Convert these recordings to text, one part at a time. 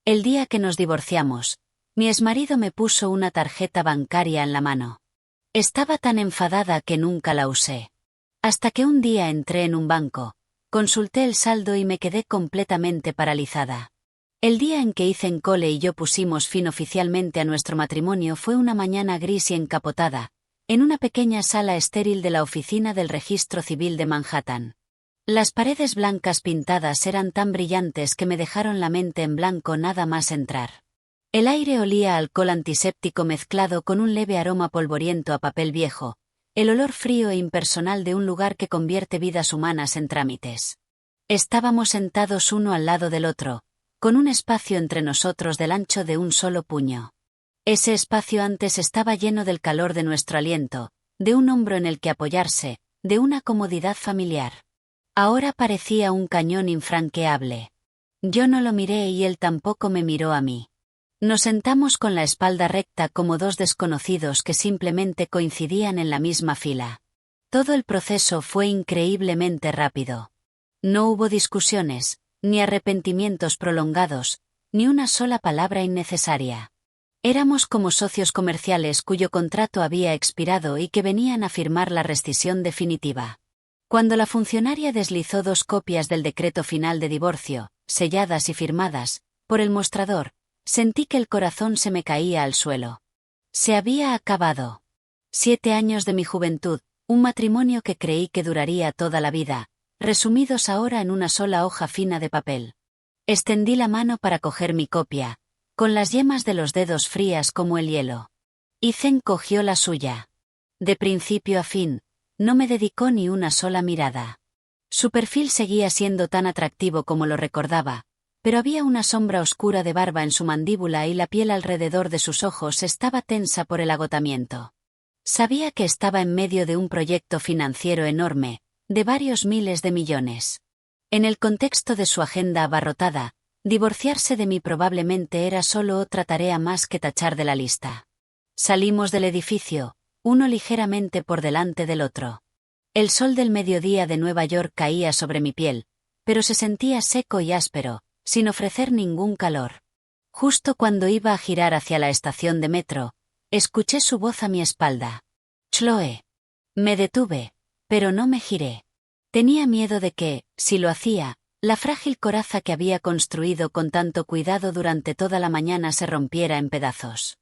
El día que nos divorciamos, mi exmarido me puso una tarjeta bancaria en la mano. Estaba tan enfadada que nunca la usé. Hasta que un día entré en un banco, consulté el saldo y me quedé completamente paralizada. El día en que Ethan Cole y yo pusimos fin oficialmente a nuestro matrimonio fue una mañana gris y encapotada, en una pequeña sala estéril de la oficina del Registro Civil de Manhattan. Las paredes blancas pintadas eran tan brillantes que me dejaron la mente en blanco nada más entrar. El aire olía a alcohol antiséptico mezclado con un leve aroma polvoriento a papel viejo, el olor frío e impersonal de un lugar que convierte vidas humanas en trámites. Estábamos sentados uno al lado del otro, con un espacio entre nosotros del ancho de un solo puño. Ese espacio antes estaba lleno del calor de nuestro aliento, de un hombro en el que apoyarse, de una comodidad familiar. Ahora parecía un cañón infranqueable. Yo no lo miré y él tampoco me miró a mí. Nos sentamos con la espalda recta como dos desconocidos que simplemente coincidían en la misma fila. Todo el proceso fue increíblemente rápido. No hubo discusiones, ni arrepentimientos prolongados, ni una sola palabra innecesaria. Éramos como socios comerciales cuyo contrato había expirado y que venían a firmar la rescisión definitiva. Cuando la funcionaria deslizó 2 copias del decreto final de divorcio, selladas y firmadas, por el mostrador, sentí que el corazón se me caía al suelo. Se había acabado. 7 años de mi juventud, un matrimonio que creí que duraría toda la vida, resumidos ahora en una sola hoja fina de papel. Extendí la mano para coger mi copia, con las yemas de los dedos frías como el hielo. Ethan cogió la suya. De principio a fin, no me dedicó ni una sola mirada. Su perfil seguía siendo tan atractivo como lo recordaba, pero había una sombra oscura de barba en su mandíbula y la piel alrededor de sus ojos estaba tensa por el agotamiento. Sabía que estaba en medio de un proyecto financiero enorme, de varios miles de millones. En el contexto de su agenda abarrotada, divorciarse de mí probablemente era solo otra tarea más que tachar de la lista. Salimos del edificio, uno ligeramente por delante del otro. El sol del mediodía de Nueva York caía sobre mi piel, pero se sentía seco y áspero, sin ofrecer ningún calor. Justo cuando iba a girar hacia la estación de metro, escuché su voz a mi espalda. «Chloe». Me detuve, pero no me giré. Tenía miedo de que, si lo hacía, la frágil coraza que había construido con tanto cuidado durante toda la mañana se rompiera en pedazos.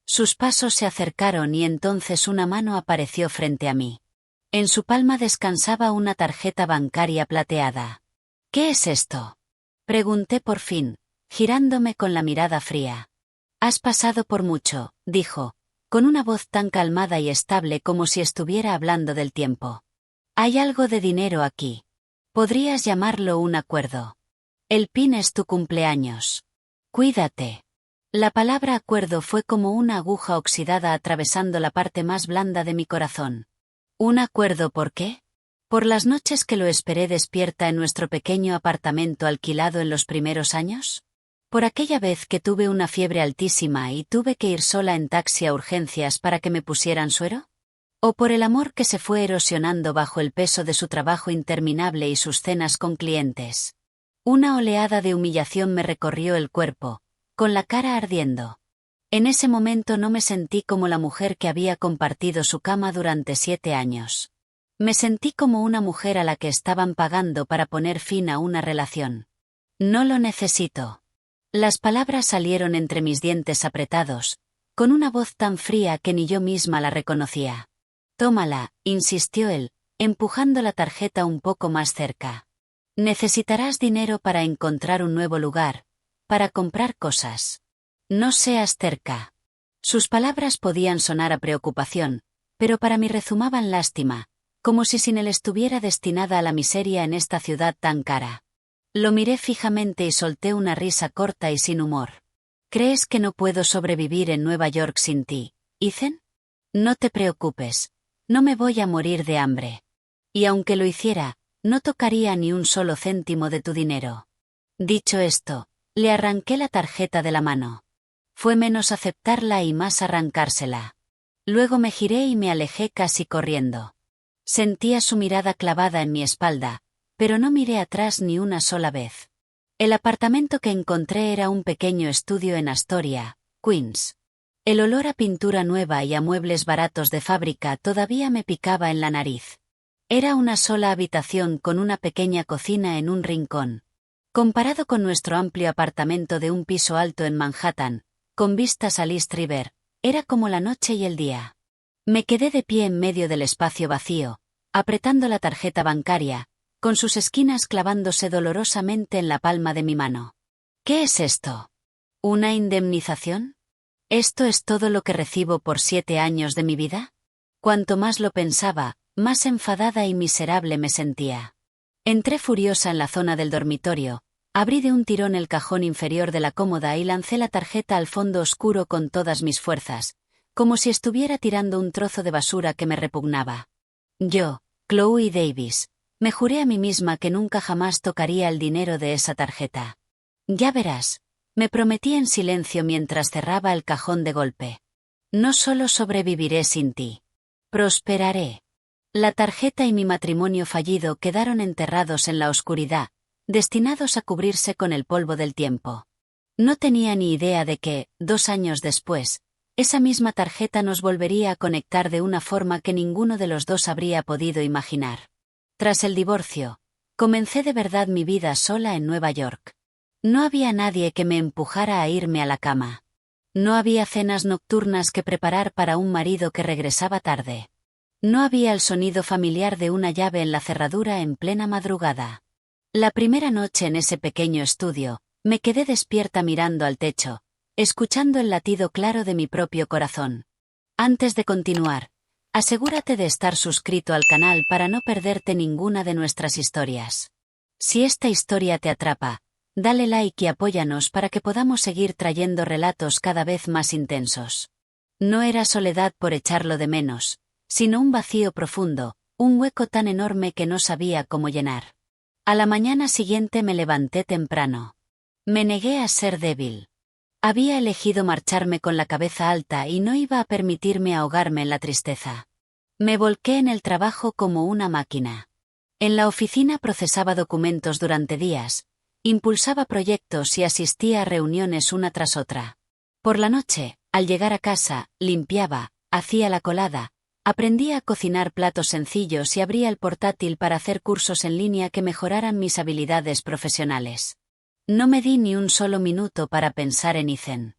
Sus pasos se acercaron y entonces una mano apareció frente a mí. En su palma descansaba una tarjeta bancaria plateada. «¿Qué es esto?», pregunté por fin, girándome con la mirada fría. «Has pasado por mucho», dijo, con una voz tan calmada y estable como si estuviera hablando del tiempo. «Hay algo de dinero aquí. Podrías llamarlo un acuerdo. El PIN es tu cumpleaños. Cuídate». La palabra acuerdo fue como una aguja oxidada atravesando la parte más blanda de mi corazón. ¿Un acuerdo por qué? ¿Por las noches que lo esperé despierta en nuestro pequeño apartamento alquilado en los primeros años? ¿Por aquella vez que tuve una fiebre altísima y tuve que ir sola en taxi a urgencias para que me pusieran suero? ¿O por el amor que se fue erosionando bajo el peso de su trabajo interminable y sus cenas con clientes? Una oleada de humillación me recorrió el cuerpo, con la cara ardiendo. En ese momento no me sentí como la mujer que había compartido su cama durante 7 años. Me sentí como una mujer a la que estaban pagando para poner fin a una relación. «No lo necesito». Las palabras salieron entre mis dientes apretados, con una voz tan fría que ni yo misma la reconocía. «Tómala», insistió él, empujando la tarjeta un poco más cerca. «Necesitarás dinero para encontrar un nuevo lugar, para comprar cosas. No seas terca». Sus palabras podían sonar a preocupación, pero para mí rezumaban lástima, como si sin él estuviera destinada a la miseria en esta ciudad tan cara. Lo miré fijamente y solté una risa corta y sin humor. «¿Crees que no puedo sobrevivir en Nueva York sin ti, Ethan? No te preocupes, no me voy a morir de hambre. Y aunque lo hiciera, no tocaría ni un solo céntimo de tu dinero». Dicho esto, le arranqué la tarjeta de la mano. Fue menos aceptarla y más arrancársela. Luego me giré y me alejé casi corriendo. Sentía su mirada clavada en mi espalda, pero no miré atrás ni una sola vez. El apartamento que encontré era un pequeño estudio en Astoria, Queens. El olor a pintura nueva y a muebles baratos de fábrica todavía me picaba en la nariz. Era una sola habitación con una pequeña cocina en un rincón. Comparado con nuestro amplio apartamento de un piso alto en Manhattan, con vistas al East River, era como la noche y el día. Me quedé de pie en medio del espacio vacío, apretando la tarjeta bancaria, con sus esquinas clavándose dolorosamente en la palma de mi mano. ¿Qué es esto? ¿Una indemnización? ¿Esto es todo lo que recibo por 7 años de mi vida? Cuanto más lo pensaba, más enfadada y miserable me sentía. Entré furiosa en la zona del dormitorio, abrí de un tirón el cajón inferior de la cómoda y lancé la tarjeta al fondo oscuro con todas mis fuerzas, como si estuviera tirando un trozo de basura que me repugnaba. Yo, Chloe Davis, me juré a mí misma que nunca jamás tocaría el dinero de esa tarjeta. Ya verás, me prometí en silencio mientras cerraba el cajón de golpe. No solo sobreviviré sin ti. Prosperaré. La tarjeta y mi matrimonio fallido quedaron enterrados en la oscuridad, destinados a cubrirse con el polvo del tiempo. No tenía ni idea de que, 2 años después, esa misma tarjeta nos volvería a conectar de una forma que ninguno de los dos habría podido imaginar. Tras el divorcio, comencé de verdad mi vida sola en Nueva York. No había nadie que me empujara a irme a la cama. No había cenas nocturnas que preparar para un marido que regresaba tarde. No había el sonido familiar de una llave en la cerradura en plena madrugada. La primera noche en ese pequeño estudio, me quedé despierta mirando al techo, escuchando el latido claro de mi propio corazón. Antes de continuar, asegúrate de estar suscrito al canal para no perderte ninguna de nuestras historias. Si esta historia te atrapa, dale like y apóyanos para que podamos seguir trayendo relatos cada vez más intensos. No era soledad por echarlo de menos, sino un vacío profundo, un hueco tan enorme que no sabía cómo llenar. A la mañana siguiente me levanté temprano. Me negué a ser débil. Había elegido marcharme con la cabeza alta y no iba a permitirme ahogarme en la tristeza. Me volqué en el trabajo como una máquina. En la oficina procesaba documentos durante días, impulsaba proyectos y asistía a reuniones una tras otra. Por la noche, al llegar a casa, limpiaba, hacía la colada, aprendía a cocinar platos sencillos y abría el portátil para hacer cursos en línea que mejoraran mis habilidades profesionales. No me di ni un solo minuto para pensar en Ethan.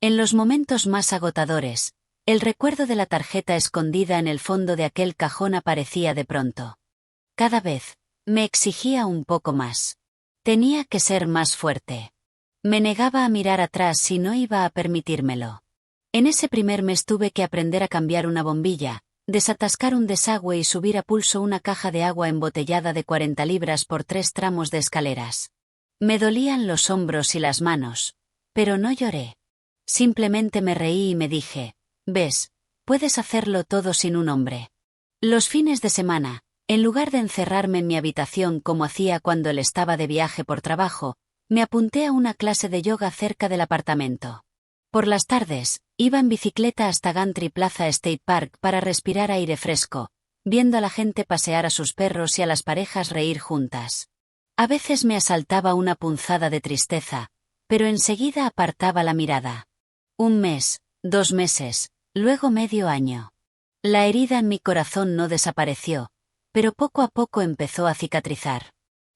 En los momentos más agotadores, el recuerdo de la tarjeta escondida en el fondo de aquel cajón aparecía de pronto. Cada vez, me exigía un poco más. Tenía que ser más fuerte. Me negaba a mirar atrás y no iba a permitírmelo. En ese primer mes tuve que aprender a cambiar una bombilla, desatascar un desagüe y subir a pulso una caja de agua embotellada de 40 libras por 3 tramos de escaleras. Me dolían los hombros y las manos, pero no lloré. Simplemente me reí y me dije, ves, puedes hacerlo todo sin un hombre. Los fines de semana, en lugar de encerrarme en mi habitación como hacía cuando él estaba de viaje por trabajo, me apunté a una clase de yoga cerca del apartamento. Por las tardes, iba en bicicleta hasta Gantry Plaza State Park para respirar aire fresco, viendo a la gente pasear a sus perros y a las parejas reír juntas. A veces me asaltaba una punzada de tristeza, pero enseguida apartaba la mirada. 1 mes, 2 meses, luego medio año. La herida en mi corazón no desapareció, pero poco a poco empezó a cicatrizar.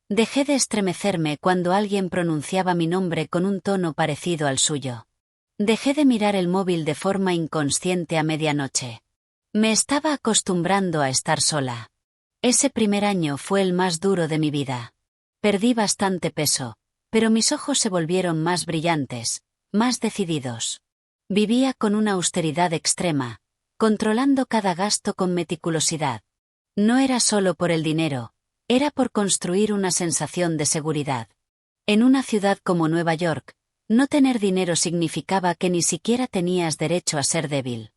Dejé de estremecerme cuando alguien pronunciaba mi nombre con un tono parecido al suyo. Dejé de mirar el móvil de forma inconsciente a medianoche. Me estaba acostumbrando a estar sola. Ese primer año fue el más duro de mi vida. Perdí bastante peso, pero mis ojos se volvieron más brillantes, más decididos. Vivía con una austeridad extrema, controlando cada gasto con meticulosidad. No era solo por el dinero, era por construir una sensación de seguridad. En una ciudad como Nueva York, no tener dinero significaba que ni siquiera tenías derecho a ser débil.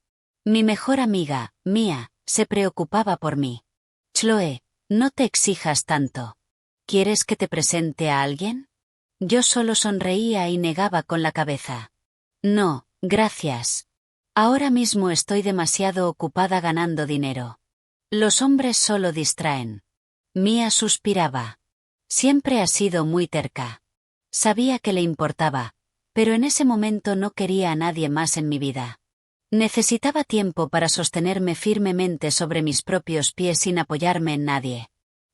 Mi mejor amiga, Mia, se preocupaba por mí. Chloe, no te exijas tanto. ¿Quieres que te presente a alguien? Yo solo sonreía y negaba con la cabeza. No, gracias. Ahora mismo estoy demasiado ocupada ganando dinero. Los hombres solo distraen. Mia suspiraba. Siempre has sido muy terca. Sabía que le importaba, pero en ese momento no quería a nadie más en mi vida. Necesitaba tiempo para sostenerme firmemente sobre mis propios pies sin apoyarme en nadie.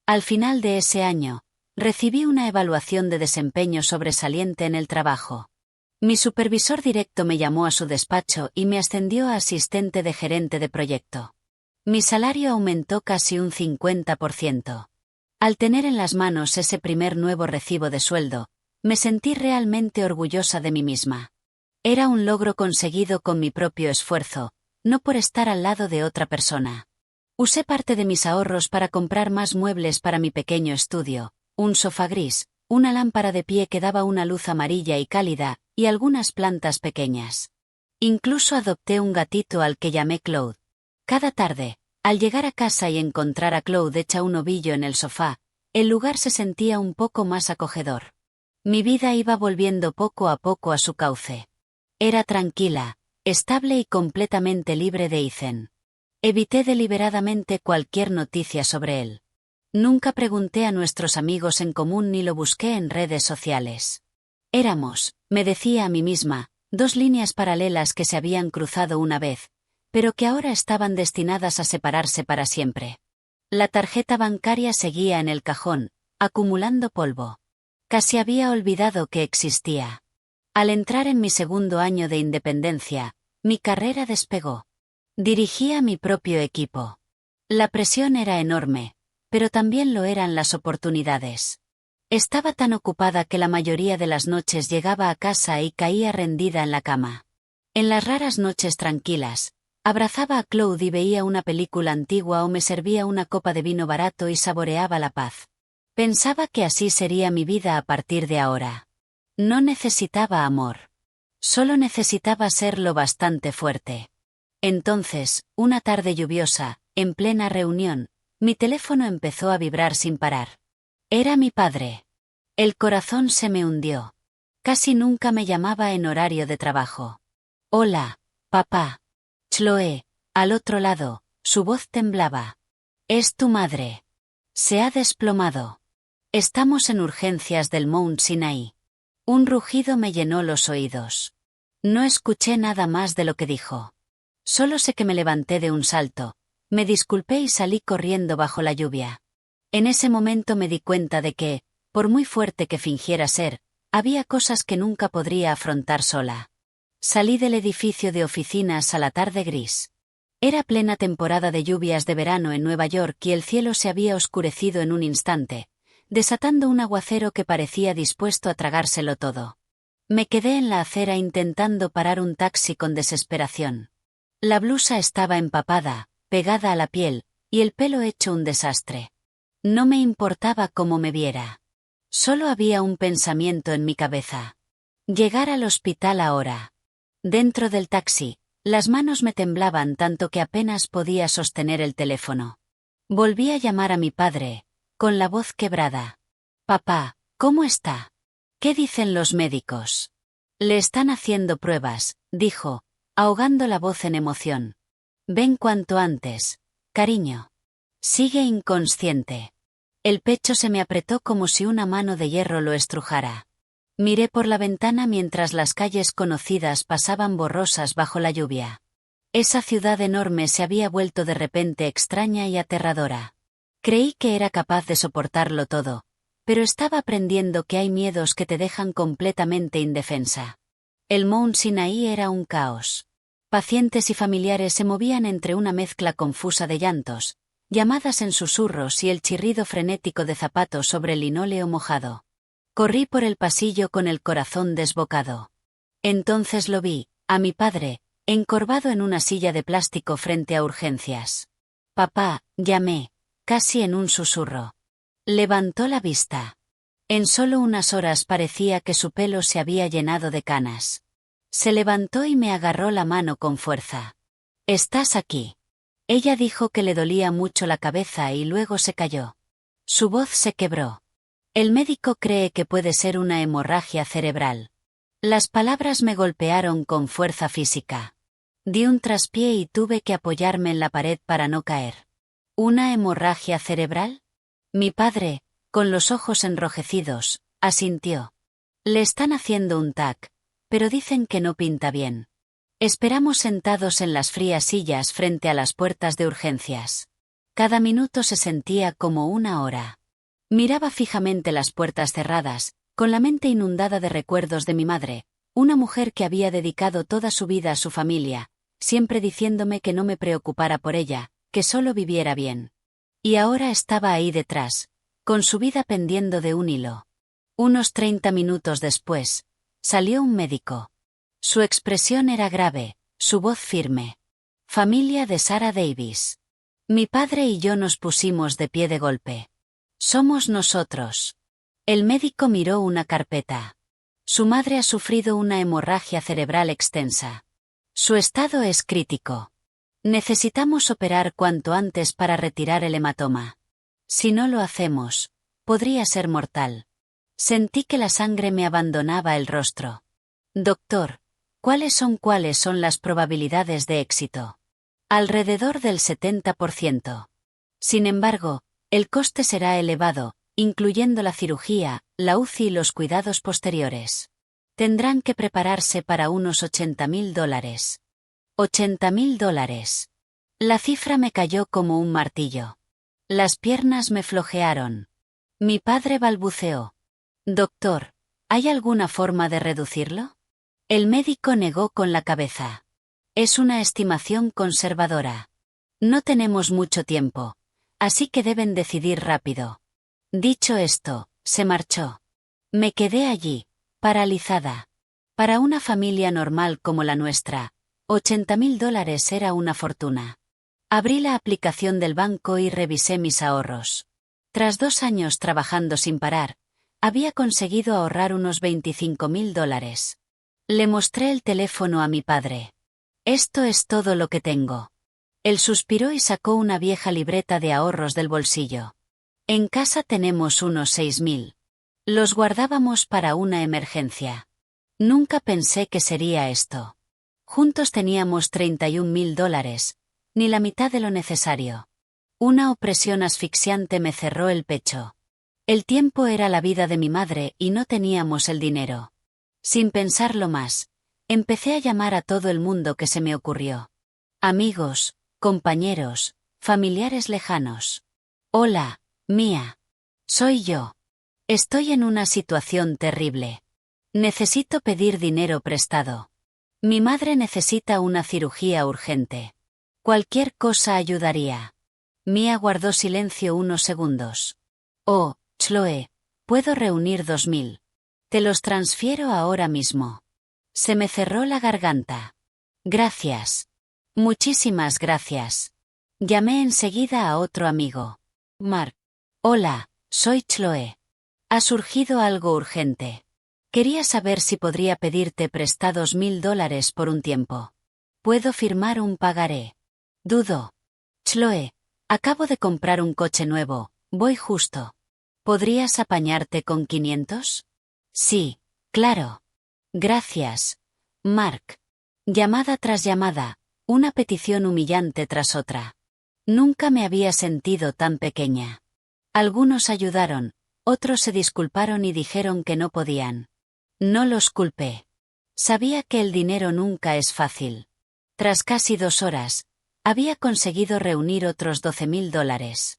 Al final de ese año, recibí una evaluación de desempeño sobresaliente en el trabajo. Mi supervisor directo me llamó a su despacho y me ascendió a asistente de gerente de proyecto. Mi salario aumentó casi un 50%. Al tener en las manos ese primer nuevo recibo de sueldo, me sentí realmente orgullosa de mí misma. Era un logro conseguido con mi propio esfuerzo, no por estar al lado de otra persona. Usé parte de mis ahorros para comprar más muebles para mi pequeño estudio, un sofá gris, una lámpara de pie que daba una luz amarilla y cálida, y algunas plantas pequeñas. Incluso adopté un gatito al que llamé Claude. Cada tarde, al llegar a casa y encontrar a Claude hecha un ovillo en el sofá, el lugar se sentía un poco más acogedor. Mi vida iba volviendo poco a poco a su cauce. Era tranquila, estable y completamente libre de Ethan. Evité deliberadamente cualquier noticia sobre él. Nunca pregunté a nuestros amigos en común ni lo busqué en redes sociales. Éramos, me decía a mí misma, dos líneas paralelas que se habían cruzado una vez, pero que ahora estaban destinadas a separarse para siempre. La tarjeta bancaria seguía en el cajón, acumulando polvo. Casi había olvidado que existía. Al entrar en mi segundo año de independencia, mi carrera despegó. Dirigía mi propio equipo. La presión era enorme, pero también lo eran las oportunidades. Estaba tan ocupada que la mayoría de las noches llegaba a casa y caía rendida en la cama. En las raras noches tranquilas, abrazaba a Claude y veía una película antigua o me servía una copa de vino barato y saboreaba la paz. Pensaba que así sería mi vida a partir de ahora. No necesitaba amor. Solo necesitaba ser lo bastante fuerte. Entonces, una tarde lluviosa, en plena reunión, mi teléfono empezó a vibrar sin parar. Era mi padre. El corazón se me hundió. Casi nunca me llamaba en horario de trabajo. Hola, papá. Chloe, al otro lado, su voz temblaba. Es tu madre. Se ha desplomado. Estamos en urgencias del Mount Sinai. Un rugido me llenó los oídos. No escuché nada más de lo que dijo. Solo sé que me levanté de un salto, me disculpé y salí corriendo bajo la lluvia. En ese momento me di cuenta de que, por muy fuerte que fingiera ser, había cosas que nunca podría afrontar sola. Salí del edificio de oficinas a la tarde gris. Era plena temporada de lluvias de verano en Nueva York y el cielo se había oscurecido en un instante, desatando un aguacero que parecía dispuesto a tragárselo todo. Me quedé en la acera intentando parar un taxi con desesperación. La blusa estaba empapada, pegada a la piel, y el pelo hecho un desastre. No me importaba cómo me viera. Solo había un pensamiento en mi cabeza. Llegar al hospital ahora. Dentro del taxi, las manos me temblaban tanto que apenas podía sostener el teléfono. Volví a llamar a mi padre, con la voz quebrada. Papá, ¿cómo está? ¿Qué dicen los médicos? Le están haciendo pruebas, dijo, ahogando la voz en emoción. Ven cuanto antes, cariño. Sigue inconsciente. El pecho se me apretó como si una mano de hierro lo estrujara. Miré por la ventana mientras las calles conocidas pasaban borrosas bajo la lluvia. Esa ciudad enorme se había vuelto de repente extraña y aterradora. Creí que era capaz de soportarlo todo, pero estaba aprendiendo que hay miedos que te dejan completamente indefensa. El Mount Sinai era un caos. Pacientes y familiares se movían entre una mezcla confusa de llantos, llamadas en susurros y el chirrido frenético de zapatos sobre el linóleo mojado. Corrí por el pasillo con el corazón desbocado. Entonces lo vi, a mi padre, encorvado en una silla de plástico frente a urgencias. Papá, llamé, casi en un susurro. Levantó la vista. En solo unas horas parecía que su pelo se había llenado de canas. Se levantó y me agarró la mano con fuerza. «¿Estás aquí?» Ella dijo que le dolía mucho la cabeza y luego se calló. Su voz se quebró. «El médico cree que puede ser una hemorragia cerebral». Las palabras me golpearon con fuerza física. Di un traspié y tuve que apoyarme en la pared para no caer. ¿Una hemorragia cerebral? Mi padre, con los ojos enrojecidos, asintió. Le están haciendo un TAC, pero dicen que no pinta bien. Esperamos sentados en las frías sillas frente a las puertas de urgencias. Cada minuto se sentía como una hora. Miraba fijamente las puertas cerradas, con la mente inundada de recuerdos de mi madre, una mujer que había dedicado toda su vida a su familia, siempre diciéndome que no me preocupara por ella, que solo viviera bien. Y ahora estaba ahí detrás, con su vida pendiendo de un hilo. Unos 30 minutos después, salió un médico. Su expresión era grave, su voz firme. Familia de Sarah Davis. Mi padre y yo nos pusimos de pie de golpe. Somos nosotros. El médico miró una carpeta. Su madre ha sufrido una hemorragia cerebral extensa. Su estado es crítico. Necesitamos operar cuanto antes para retirar el hematoma. Si no lo hacemos, podría ser mortal. Sentí que la sangre me abandonaba el rostro. Doctor, ¿cuáles son las probabilidades de éxito? Alrededor del 70%. Sin embargo, el coste será elevado, incluyendo la cirugía, la UCI y los cuidados posteriores. Tendrán que prepararse para unos $80.000. $80.000. La cifra me cayó como un martillo. Las piernas me flojearon. Mi padre balbuceó. Doctor, ¿hay alguna forma de reducirlo? El médico negó con la cabeza. Es una estimación conservadora. No tenemos mucho tiempo, así que deben decidir rápido. Dicho esto, se marchó. Me quedé allí, paralizada. Para una familia normal como la nuestra, $80.000 era una fortuna. Abrí la aplicación del banco y revisé mis ahorros. Tras 2 años trabajando sin parar, había conseguido ahorrar unos $25.000. Le mostré el teléfono a mi padre. Esto es todo lo que tengo. Él suspiró y sacó una vieja libreta de ahorros del bolsillo. En casa tenemos unos 6.000. Los guardábamos para una emergencia. Nunca pensé que sería esto. Juntos teníamos $31.000, ni la mitad de lo necesario. Una opresión asfixiante me cerró el pecho. El tiempo era la vida de mi madre y no teníamos el dinero. Sin pensarlo más, empecé a llamar a todo el mundo que se me ocurrió. Amigos, compañeros, familiares lejanos. Hola, Mía. Soy yo. Estoy en una situación terrible. Necesito pedir dinero prestado. Mi madre necesita una cirugía urgente. Cualquier cosa ayudaría. Mía guardó silencio unos segundos. Oh, Chloe, puedo reunir 2.000. Te los transfiero ahora mismo. Se me cerró la garganta. Gracias. Muchísimas gracias. Llamé enseguida a otro amigo. Mark. Hola, soy Chloe. Ha surgido algo urgente. Quería saber si podría pedirte prestados $1.000 por un tiempo. ¿Puedo firmar un pagaré? Dudo. Chloe, acabo de comprar un coche nuevo, voy justo. ¿Podrías apañarte con 500? Sí, claro. Gracias, Mark. Llamada tras llamada, una petición humillante tras otra. Nunca me había sentido tan pequeña. Algunos ayudaron, otros se disculparon y dijeron que no podían. No los culpé. Sabía que el dinero nunca es fácil. Tras casi 2 horas, había conseguido reunir otros $12.000.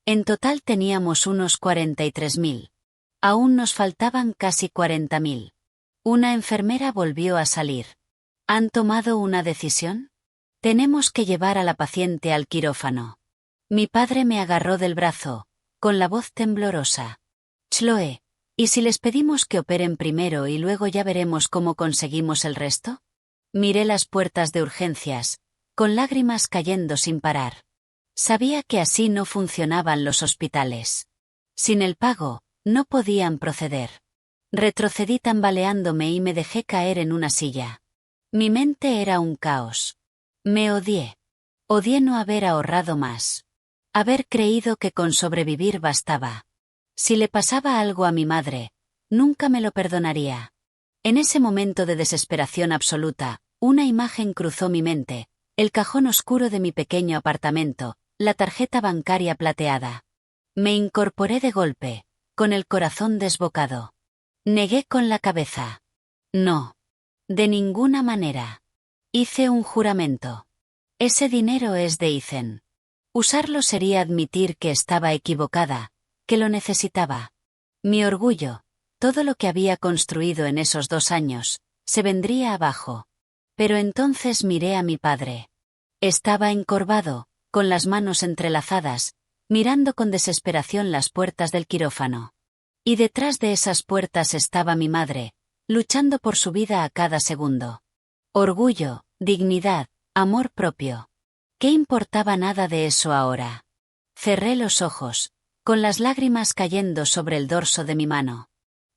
En total teníamos unos 43.000. Aún nos faltaban casi 40.000. Una enfermera volvió a salir. ¿Han tomado una decisión? Tenemos que llevar a la paciente al quirófano. Mi padre me agarró del brazo, con la voz temblorosa. Chloe, ¿y si les pedimos que operen primero y luego ya veremos cómo conseguimos el resto? Miré las puertas de urgencias, con lágrimas cayendo sin parar. Sabía que así no funcionaban los hospitales. Sin el pago, no podían proceder. Retrocedí tambaleándome y me dejé caer en una silla. Mi mente era un caos. Me odié. Odié no haber ahorrado más. Haber creído que con sobrevivir bastaba. Si le pasaba algo a mi madre, nunca me lo perdonaría. En ese momento de desesperación absoluta, una imagen cruzó mi mente, el cajón oscuro de mi pequeño apartamento, la tarjeta bancaria plateada. Me incorporé de golpe, con el corazón desbocado. Negué con la cabeza. No. De ninguna manera. Hice un juramento. Ese dinero es de Ethan. Usarlo sería admitir que estaba equivocada, que lo necesitaba. Mi orgullo, todo lo que había construido en esos 2 años, se vendría abajo. Pero entonces miré a mi padre. Estaba encorvado, con las manos entrelazadas, mirando con desesperación las puertas del quirófano. Y detrás de esas puertas estaba mi madre, luchando por su vida a cada segundo. Orgullo, dignidad, amor propio. ¿Qué importaba nada de eso ahora? Cerré los ojos, con las lágrimas cayendo sobre el dorso de mi mano.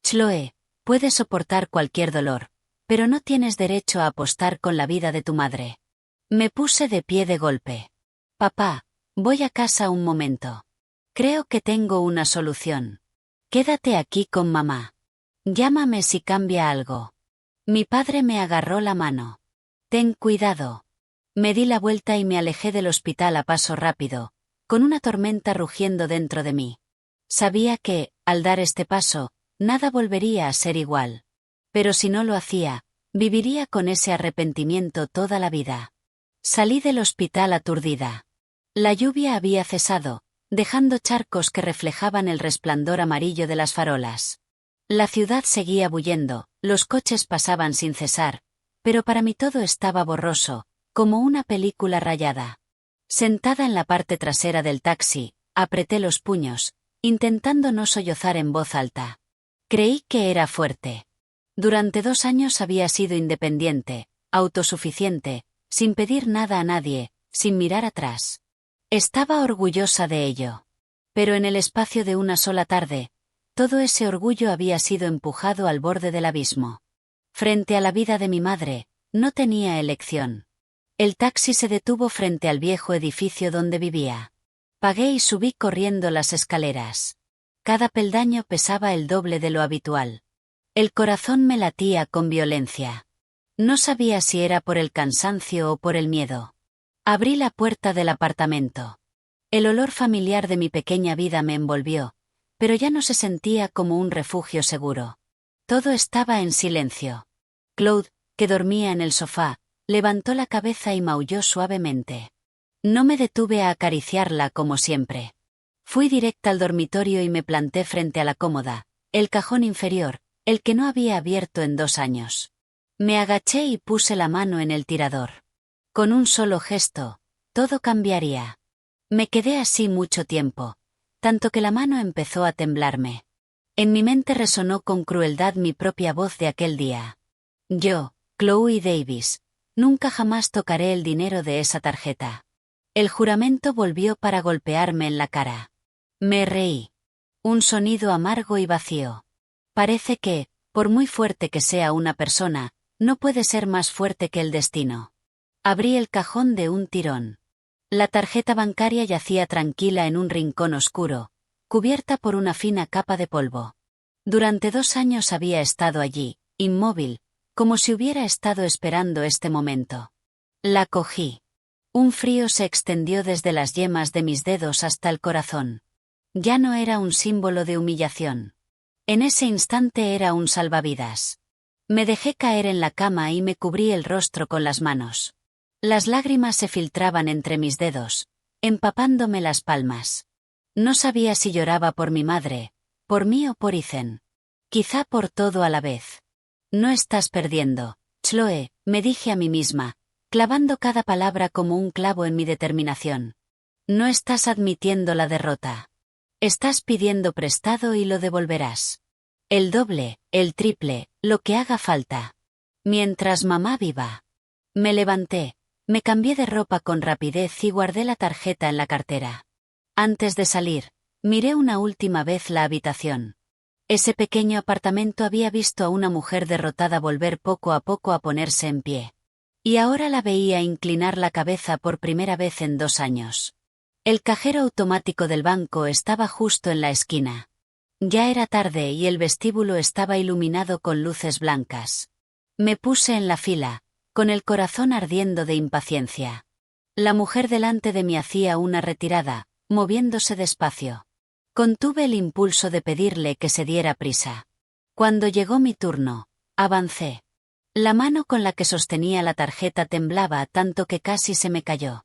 Chloe, puedes soportar cualquier dolor, pero no tienes derecho a apostar con la vida de tu madre. Me puse de pie de golpe. Papá, voy a casa un momento. Creo que tengo una solución. Quédate aquí con mamá. Llámame si cambia algo. Mi padre me agarró la mano. Ten cuidado. Me di la vuelta y me alejé del hospital a paso rápido, con una tormenta rugiendo dentro de mí. Sabía que, al dar este paso, nada volvería a ser igual. Pero si no lo hacía, viviría con ese arrepentimiento toda la vida. Salí del hospital aturdida. La lluvia había cesado, dejando charcos que reflejaban el resplandor amarillo de las farolas. La ciudad seguía bullendo, los coches pasaban sin cesar, pero para mí todo estaba borroso, como una película rayada. Sentada en la parte trasera del taxi, apreté los puños, intentando no sollozar en voz alta. Creí que era fuerte. Durante 2 años había sido independiente, autosuficiente, sin pedir nada a nadie, sin mirar atrás. Estaba orgullosa de ello. Pero en el espacio de una sola tarde, todo ese orgullo había sido empujado al borde del abismo. Frente a la vida de mi madre, no tenía elección. El taxi se detuvo frente al viejo edificio donde vivía. Pagué y subí corriendo las escaleras. Cada peldaño pesaba el doble de lo habitual. El corazón me latía con violencia. No sabía si era por el cansancio o por el miedo. Abrí la puerta del apartamento. El olor familiar de mi pequeña vida me envolvió, pero ya no se sentía como un refugio seguro. Todo estaba en silencio. Claude, que dormía en el sofá, levantó la cabeza y maulló suavemente. No me detuve a acariciarla como siempre. Fui directa al dormitorio y me planté frente a la cómoda, el cajón inferior, el que no había abierto en 2 años. Me agaché y puse la mano en el tirador. Con un solo gesto, todo cambiaría. Me quedé así mucho tiempo, tanto que la mano empezó a temblarme. En mi mente resonó con crueldad mi propia voz de aquel día. Yo, Chloe Davis, nunca jamás tocaré el dinero de esa tarjeta. El juramento volvió para golpearme en la cara. Me reí. Un sonido amargo y vacío. Parece que, por muy fuerte que sea una persona, no puede ser más fuerte que el destino. Abrí el cajón de un tirón. La tarjeta bancaria yacía tranquila en un rincón oscuro, cubierta por una fina capa de polvo. Durante 2 años había estado allí, inmóvil, como si hubiera estado esperando este momento. La cogí. Un frío se extendió desde las yemas de mis dedos hasta el corazón. Ya no era un símbolo de humillación. En ese instante era un salvavidas. Me dejé caer en la cama y me cubrí el rostro con las manos. Las lágrimas se filtraban entre mis dedos, empapándome las palmas. No sabía si lloraba por mi madre, por mí o por Ethan. Quizá por todo a la vez. No estás perdiendo, Chloe, me dije a mí misma, clavando cada palabra como un clavo en mi determinación. No estás admitiendo la derrota. Estás pidiendo prestado y lo devolverás. El doble, el triple, lo que haga falta. Mientras mamá viva. Me levanté, me cambié de ropa con rapidez y guardé la tarjeta en la cartera. Antes de salir, miré una última vez la habitación. Ese pequeño apartamento había visto a una mujer derrotada volver poco a poco a ponerse en pie. Y ahora la veía inclinar la cabeza por primera vez en 2 años. El cajero automático del banco estaba justo en la esquina. Ya era tarde y el vestíbulo estaba iluminado con luces blancas. Me puse en la fila, con el corazón ardiendo de impaciencia. La mujer delante de mí hacía una retirada, moviéndose despacio. Contuve el impulso de pedirle que se diera prisa. Cuando llegó mi turno, avancé. La mano con la que sostenía la tarjeta temblaba tanto que casi se me cayó.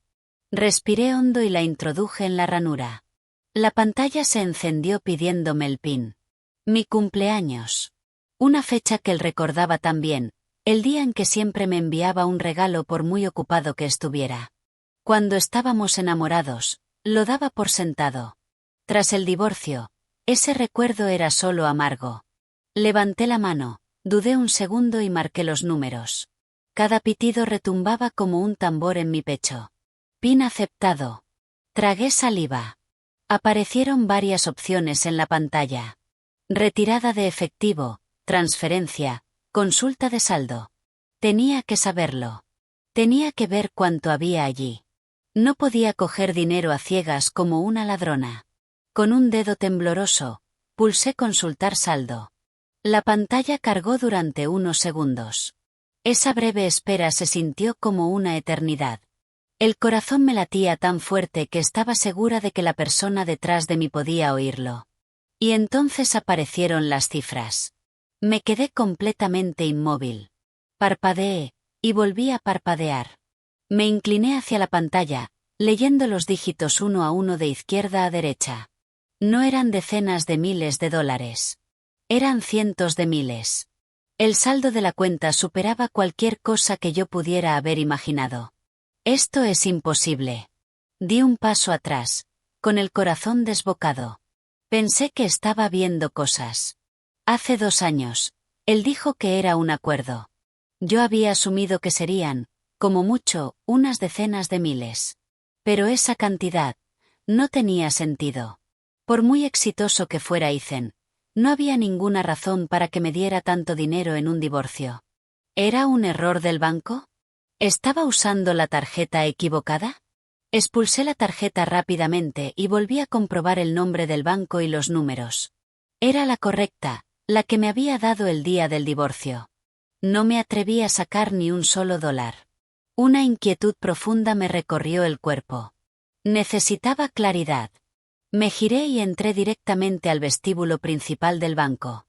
Respiré hondo y la introduje en la ranura. La pantalla se encendió pidiéndome el PIN. Mi cumpleaños. Una fecha que él recordaba tan bien, el día en que siempre me enviaba un regalo por muy ocupado que estuviera. Cuando estábamos enamorados, lo daba por sentado. Tras el divorcio, ese recuerdo era solo amargo. Levanté la mano, dudé un segundo y marqué los números. Cada pitido retumbaba como un tambor en mi pecho. PIN aceptado. Tragué saliva. Aparecieron varias opciones en la pantalla. Retirada de efectivo, transferencia, consulta de saldo. Tenía que saberlo. Tenía que ver cuánto había allí. No podía coger dinero a ciegas como una ladrona. Con un dedo tembloroso, pulsé consultar saldo. La pantalla cargó durante unos segundos. Esa breve espera se sintió como una eternidad. El corazón me latía tan fuerte que estaba segura de que la persona detrás de mí podía oírlo. Y entonces aparecieron las cifras. Me quedé completamente inmóvil. Parpadeé, y volví a parpadear. Me incliné hacia la pantalla, leyendo los dígitos uno a uno de izquierda a derecha. No eran decenas de miles de dólares. Eran cientos de miles. El saldo de la cuenta superaba cualquier cosa que yo pudiera haber imaginado. Esto es imposible. Di un paso atrás, con el corazón desbocado. Pensé que estaba viendo cosas. Hace 2 años, él dijo que era un acuerdo. Yo había asumido que serían, como mucho, unas decenas de miles. Pero esa cantidad no tenía sentido. Por muy exitoso que fuera Ethan, no había ninguna razón para que me diera tanto dinero en un divorcio. ¿Era un error del banco? ¿Estaba usando la tarjeta equivocada? Expulsé la tarjeta rápidamente y volví a comprobar el nombre del banco y los números. Era la correcta, la que me había dado el día del divorcio. No me atreví a sacar ni un solo dólar. Una inquietud profunda me recorrió el cuerpo. Necesitaba claridad. Me giré y entré directamente al vestíbulo principal del banco.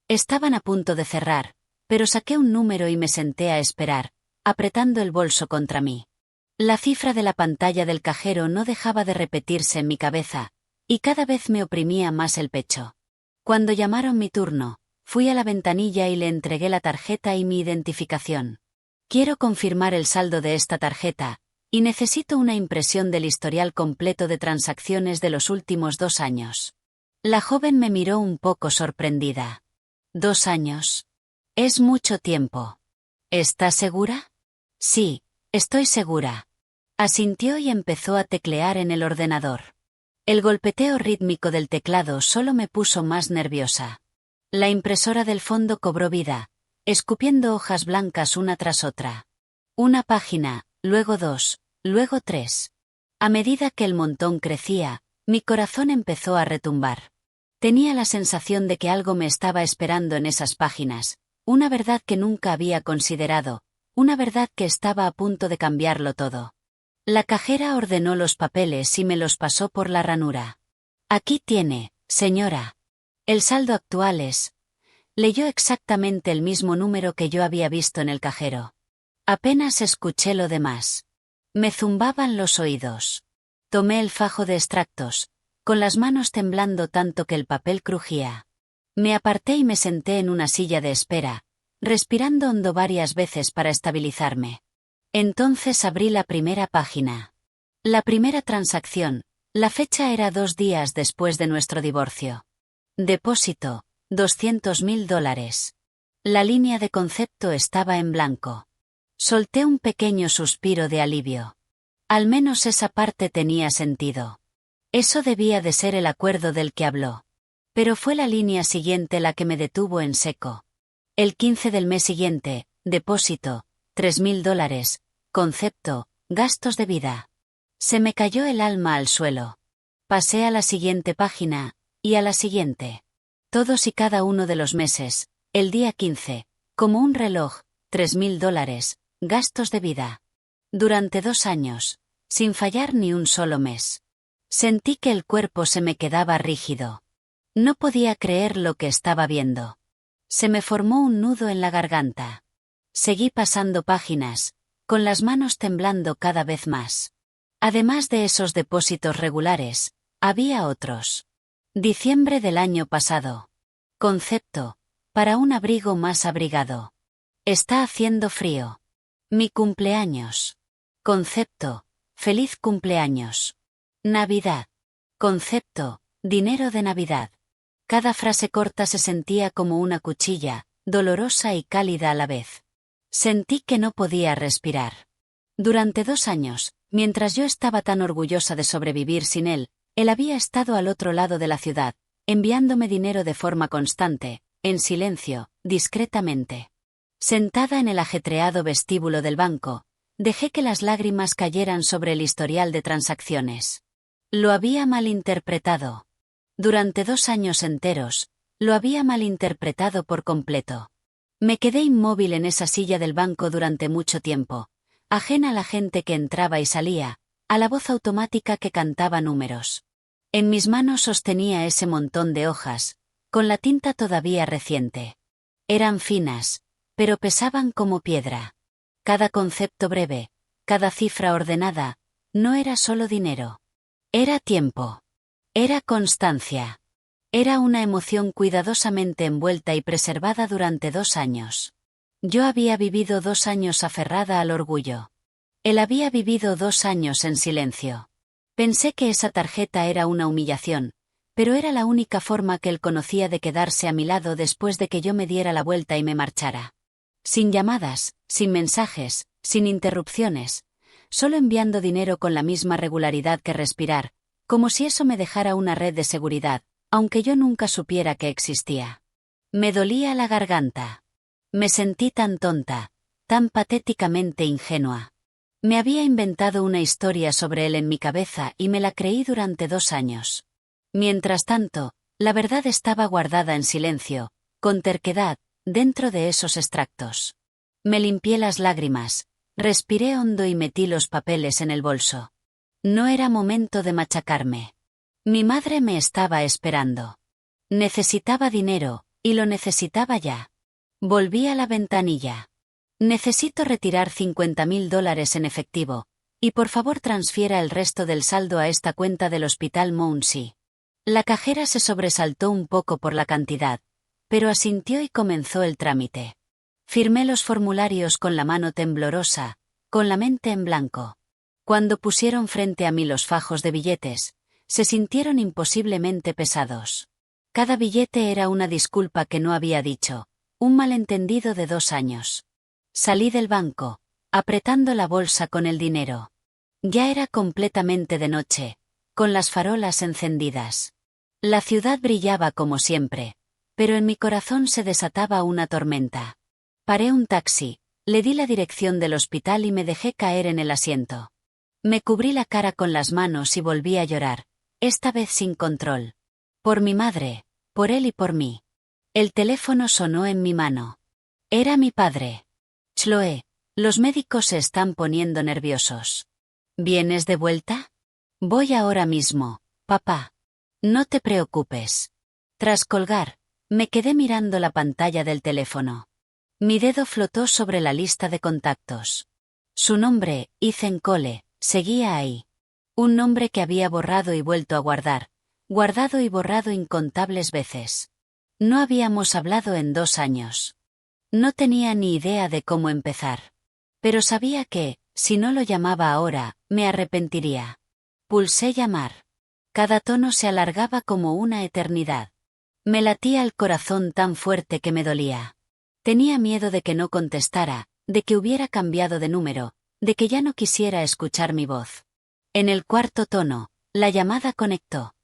Estaban a punto de cerrar, pero saqué un número y me senté a esperar, apretando el bolso contra mí. La cifra de la pantalla del cajero no dejaba de repetirse en mi cabeza, y cada vez me oprimía más el pecho. Cuando llamaron mi turno, fui a la ventanilla y le entregué la tarjeta y mi identificación. Quiero confirmar el saldo de esta tarjeta, y necesito una impresión del historial completo de transacciones de los últimos 2 años. La joven me miró un poco sorprendida. ¿2 años? Es mucho tiempo. ¿Estás segura? Sí, estoy segura. Asintió y empezó a teclear en el ordenador. El golpeteo rítmico del teclado solo me puso más nerviosa. La impresora del fondo cobró vida, escupiendo hojas blancas una tras otra. Una página, luego 2, luego 3. A medida que el montón crecía, mi corazón empezó a retumbar. Tenía la sensación de que algo me estaba esperando en esas páginas, una verdad que nunca había considerado, una verdad que estaba a punto de cambiarlo todo. La cajera ordenó los papeles y me los pasó por la ranura. Aquí tiene, señora. El saldo actual es. Leyó exactamente el mismo número que yo había visto en el cajero. Apenas escuché lo demás. Me zumbaban los oídos. Tomé el fajo de extractos, con las manos temblando tanto que el papel crujía. Me aparté y me senté en una silla de espera, respirando hondo varias veces para estabilizarme. Entonces abrí la primera página. La primera transacción, la fecha era 2 días después de nuestro divorcio. Depósito, $200.000. La línea de concepto estaba en blanco. Solté un pequeño suspiro de alivio. Al menos esa parte tenía sentido. Eso debía de ser el acuerdo del que habló. Pero fue la línea siguiente la que me detuvo en seco. El 15 del mes siguiente, depósito, $3.000, concepto, gastos de vida. Se me cayó el alma al suelo. Pasé a la siguiente página, y a la siguiente. Todos y cada uno de los meses, el día 15, como un reloj, $3.000, gastos de vida. Durante 2 años, sin fallar ni un solo mes. Sentí que el cuerpo se me quedaba rígido. No podía creer lo que estaba viendo. Se me formó un nudo en la garganta. Seguí pasando páginas, con las manos temblando cada vez más. Además de esos depósitos regulares, había otros. Diciembre del año pasado. Concepto: para un abrigo más abrigado. Está haciendo frío. Mi cumpleaños. Concepto: feliz cumpleaños. Navidad. Concepto: dinero de Navidad. Cada frase corta se sentía como una cuchilla, dolorosa y cálida a la vez. Sentí que no podía respirar. Durante 2 años, mientras yo estaba tan orgullosa de sobrevivir sin él, él había estado al otro lado de la ciudad, enviándome dinero de forma constante, en silencio, discretamente. Sentada en el ajetreado vestíbulo del banco, dejé que las lágrimas cayeran sobre el historial de transacciones. Lo había malinterpretado. Durante 2 años enteros, lo había malinterpretado por completo. Me quedé inmóvil en esa silla del banco durante mucho tiempo, ajena a la gente que entraba y salía, a la voz automática que cantaba números. En mis manos sostenía ese montón de hojas, con la tinta todavía reciente. Eran finas, pero pesaban como piedra. Cada concepto breve, cada cifra ordenada, no era solo dinero. Era tiempo. Era constancia. Era una emoción cuidadosamente envuelta y preservada durante 2 años. Yo había vivido 2 años aferrada al orgullo. Él había vivido 2 años en silencio. Pensé que esa tarjeta era una humillación, pero era la única forma que él conocía de quedarse a mi lado después de que yo me diera la vuelta y me marchara. Sin llamadas, sin mensajes, sin interrupciones, solo enviando dinero con la misma regularidad que respirar, como si eso me dejara una red de seguridad, aunque yo nunca supiera que existía. Me dolía la garganta. Me sentí tan tonta, tan patéticamente ingenua. Me había inventado una historia sobre él en mi cabeza y me la creí durante 2 años. Mientras tanto, la verdad estaba guardada en silencio, con terquedad, dentro de esos extractos. Me limpié las lágrimas, respiré hondo y metí los papeles en el bolso. No era momento de machacarme. Mi madre me estaba esperando. Necesitaba dinero, y lo necesitaba ya. Volví a la ventanilla. Necesito retirar $50.000 en efectivo, y por favor transfiera el resto del saldo a esta cuenta del Hospital Mounsey. La cajera se sobresaltó un poco por la cantidad, pero asintió y comenzó el trámite. Firmé los formularios con la mano temblorosa, con la mente en blanco. Cuando pusieron frente a mí los fajos de billetes, se sintieron imposiblemente pesados. Cada billete era una disculpa que no había dicho, un malentendido de 2 años. Salí del banco, apretando la bolsa con el dinero. Ya era completamente de noche, con las farolas encendidas. La ciudad brillaba como siempre, pero en mi corazón se desataba una tormenta. Paré un taxi, le di la dirección del hospital y me dejé caer en el asiento. Me cubrí la cara con las manos y volví a llorar, esta vez sin control. Por mi madre, por él y por mí. El teléfono sonó en mi mano. Era mi padre. Chloe, los médicos se están poniendo nerviosos. ¿Vienes de vuelta? Voy ahora mismo, papá. No te preocupes. Tras colgar, me quedé mirando la pantalla del teléfono. Mi dedo flotó sobre la lista de contactos. Su nombre, Ethan Cole, seguía ahí. Un nombre que había borrado y vuelto a guardar, guardado y borrado incontables veces. No habíamos hablado en 2 años. No tenía ni idea de cómo empezar. Pero sabía que, si no lo llamaba ahora, me arrepentiría. Pulsé llamar. Cada tono se alargaba como una eternidad. Me latía el corazón tan fuerte que me dolía. Tenía miedo de que no contestara, de que hubiera cambiado de número, de que ya no quisiera escuchar mi voz. En el 4.º tono, la llamada conectó.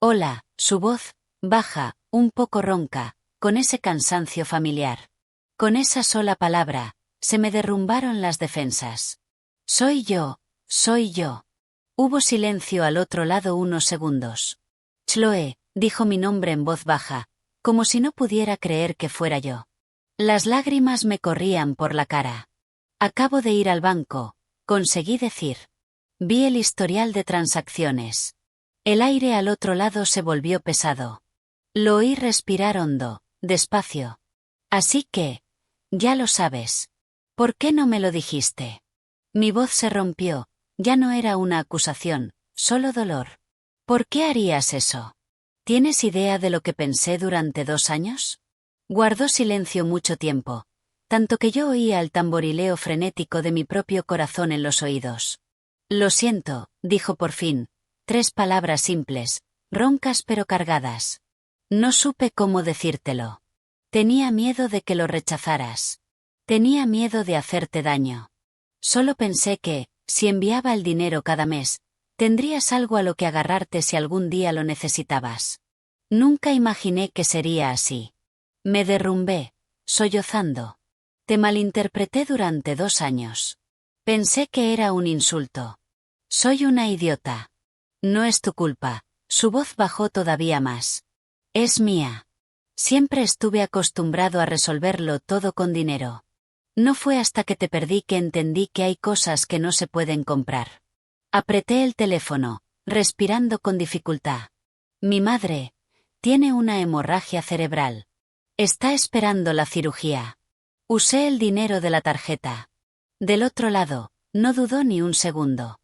Hola, su voz, baja, un poco ronca, con ese cansancio familiar. Con esa sola palabra, se me derrumbaron las defensas. Soy yo, soy yo. Hubo silencio al otro lado unos segundos. Chloe, dijo mi nombre en voz baja, como si no pudiera creer que fuera yo. Las lágrimas me corrían por la cara. Acabo de ir al banco, conseguí decir. Vi el historial de transacciones. El aire al otro lado se volvió pesado. Lo oí respirar hondo, despacio. Así que, ya lo sabes. ¿Por qué no me lo dijiste? Mi voz se rompió, ya no era una acusación, solo dolor. ¿Por qué harías eso? ¿Tienes idea de lo que pensé durante 2 años? Guardó silencio mucho tiempo, tanto que yo oía el tamborileo frenético de mi propio corazón en los oídos. Lo siento, dijo por fin, 3 palabras simples, roncas pero cargadas. No supe cómo decírtelo. Tenía miedo de que lo rechazaras. Tenía miedo de hacerte daño. Solo pensé que, si enviaba el dinero cada mes, tendrías algo a lo que agarrarte si algún día lo necesitabas. Nunca imaginé que sería así. Me derrumbé, sollozando. Te malinterpreté durante 2 años. Pensé que era un insulto. Soy una idiota. No es tu culpa. Su voz bajó todavía más. Es mía. Siempre estuve acostumbrado a resolverlo todo con dinero. No fue hasta que te perdí que entendí que hay cosas que no se pueden comprar. Apreté el teléfono, respirando con dificultad. Mi madre tiene una hemorragia cerebral. Está esperando la cirugía. Usé el dinero de la tarjeta. Del otro lado, no dudó ni un segundo.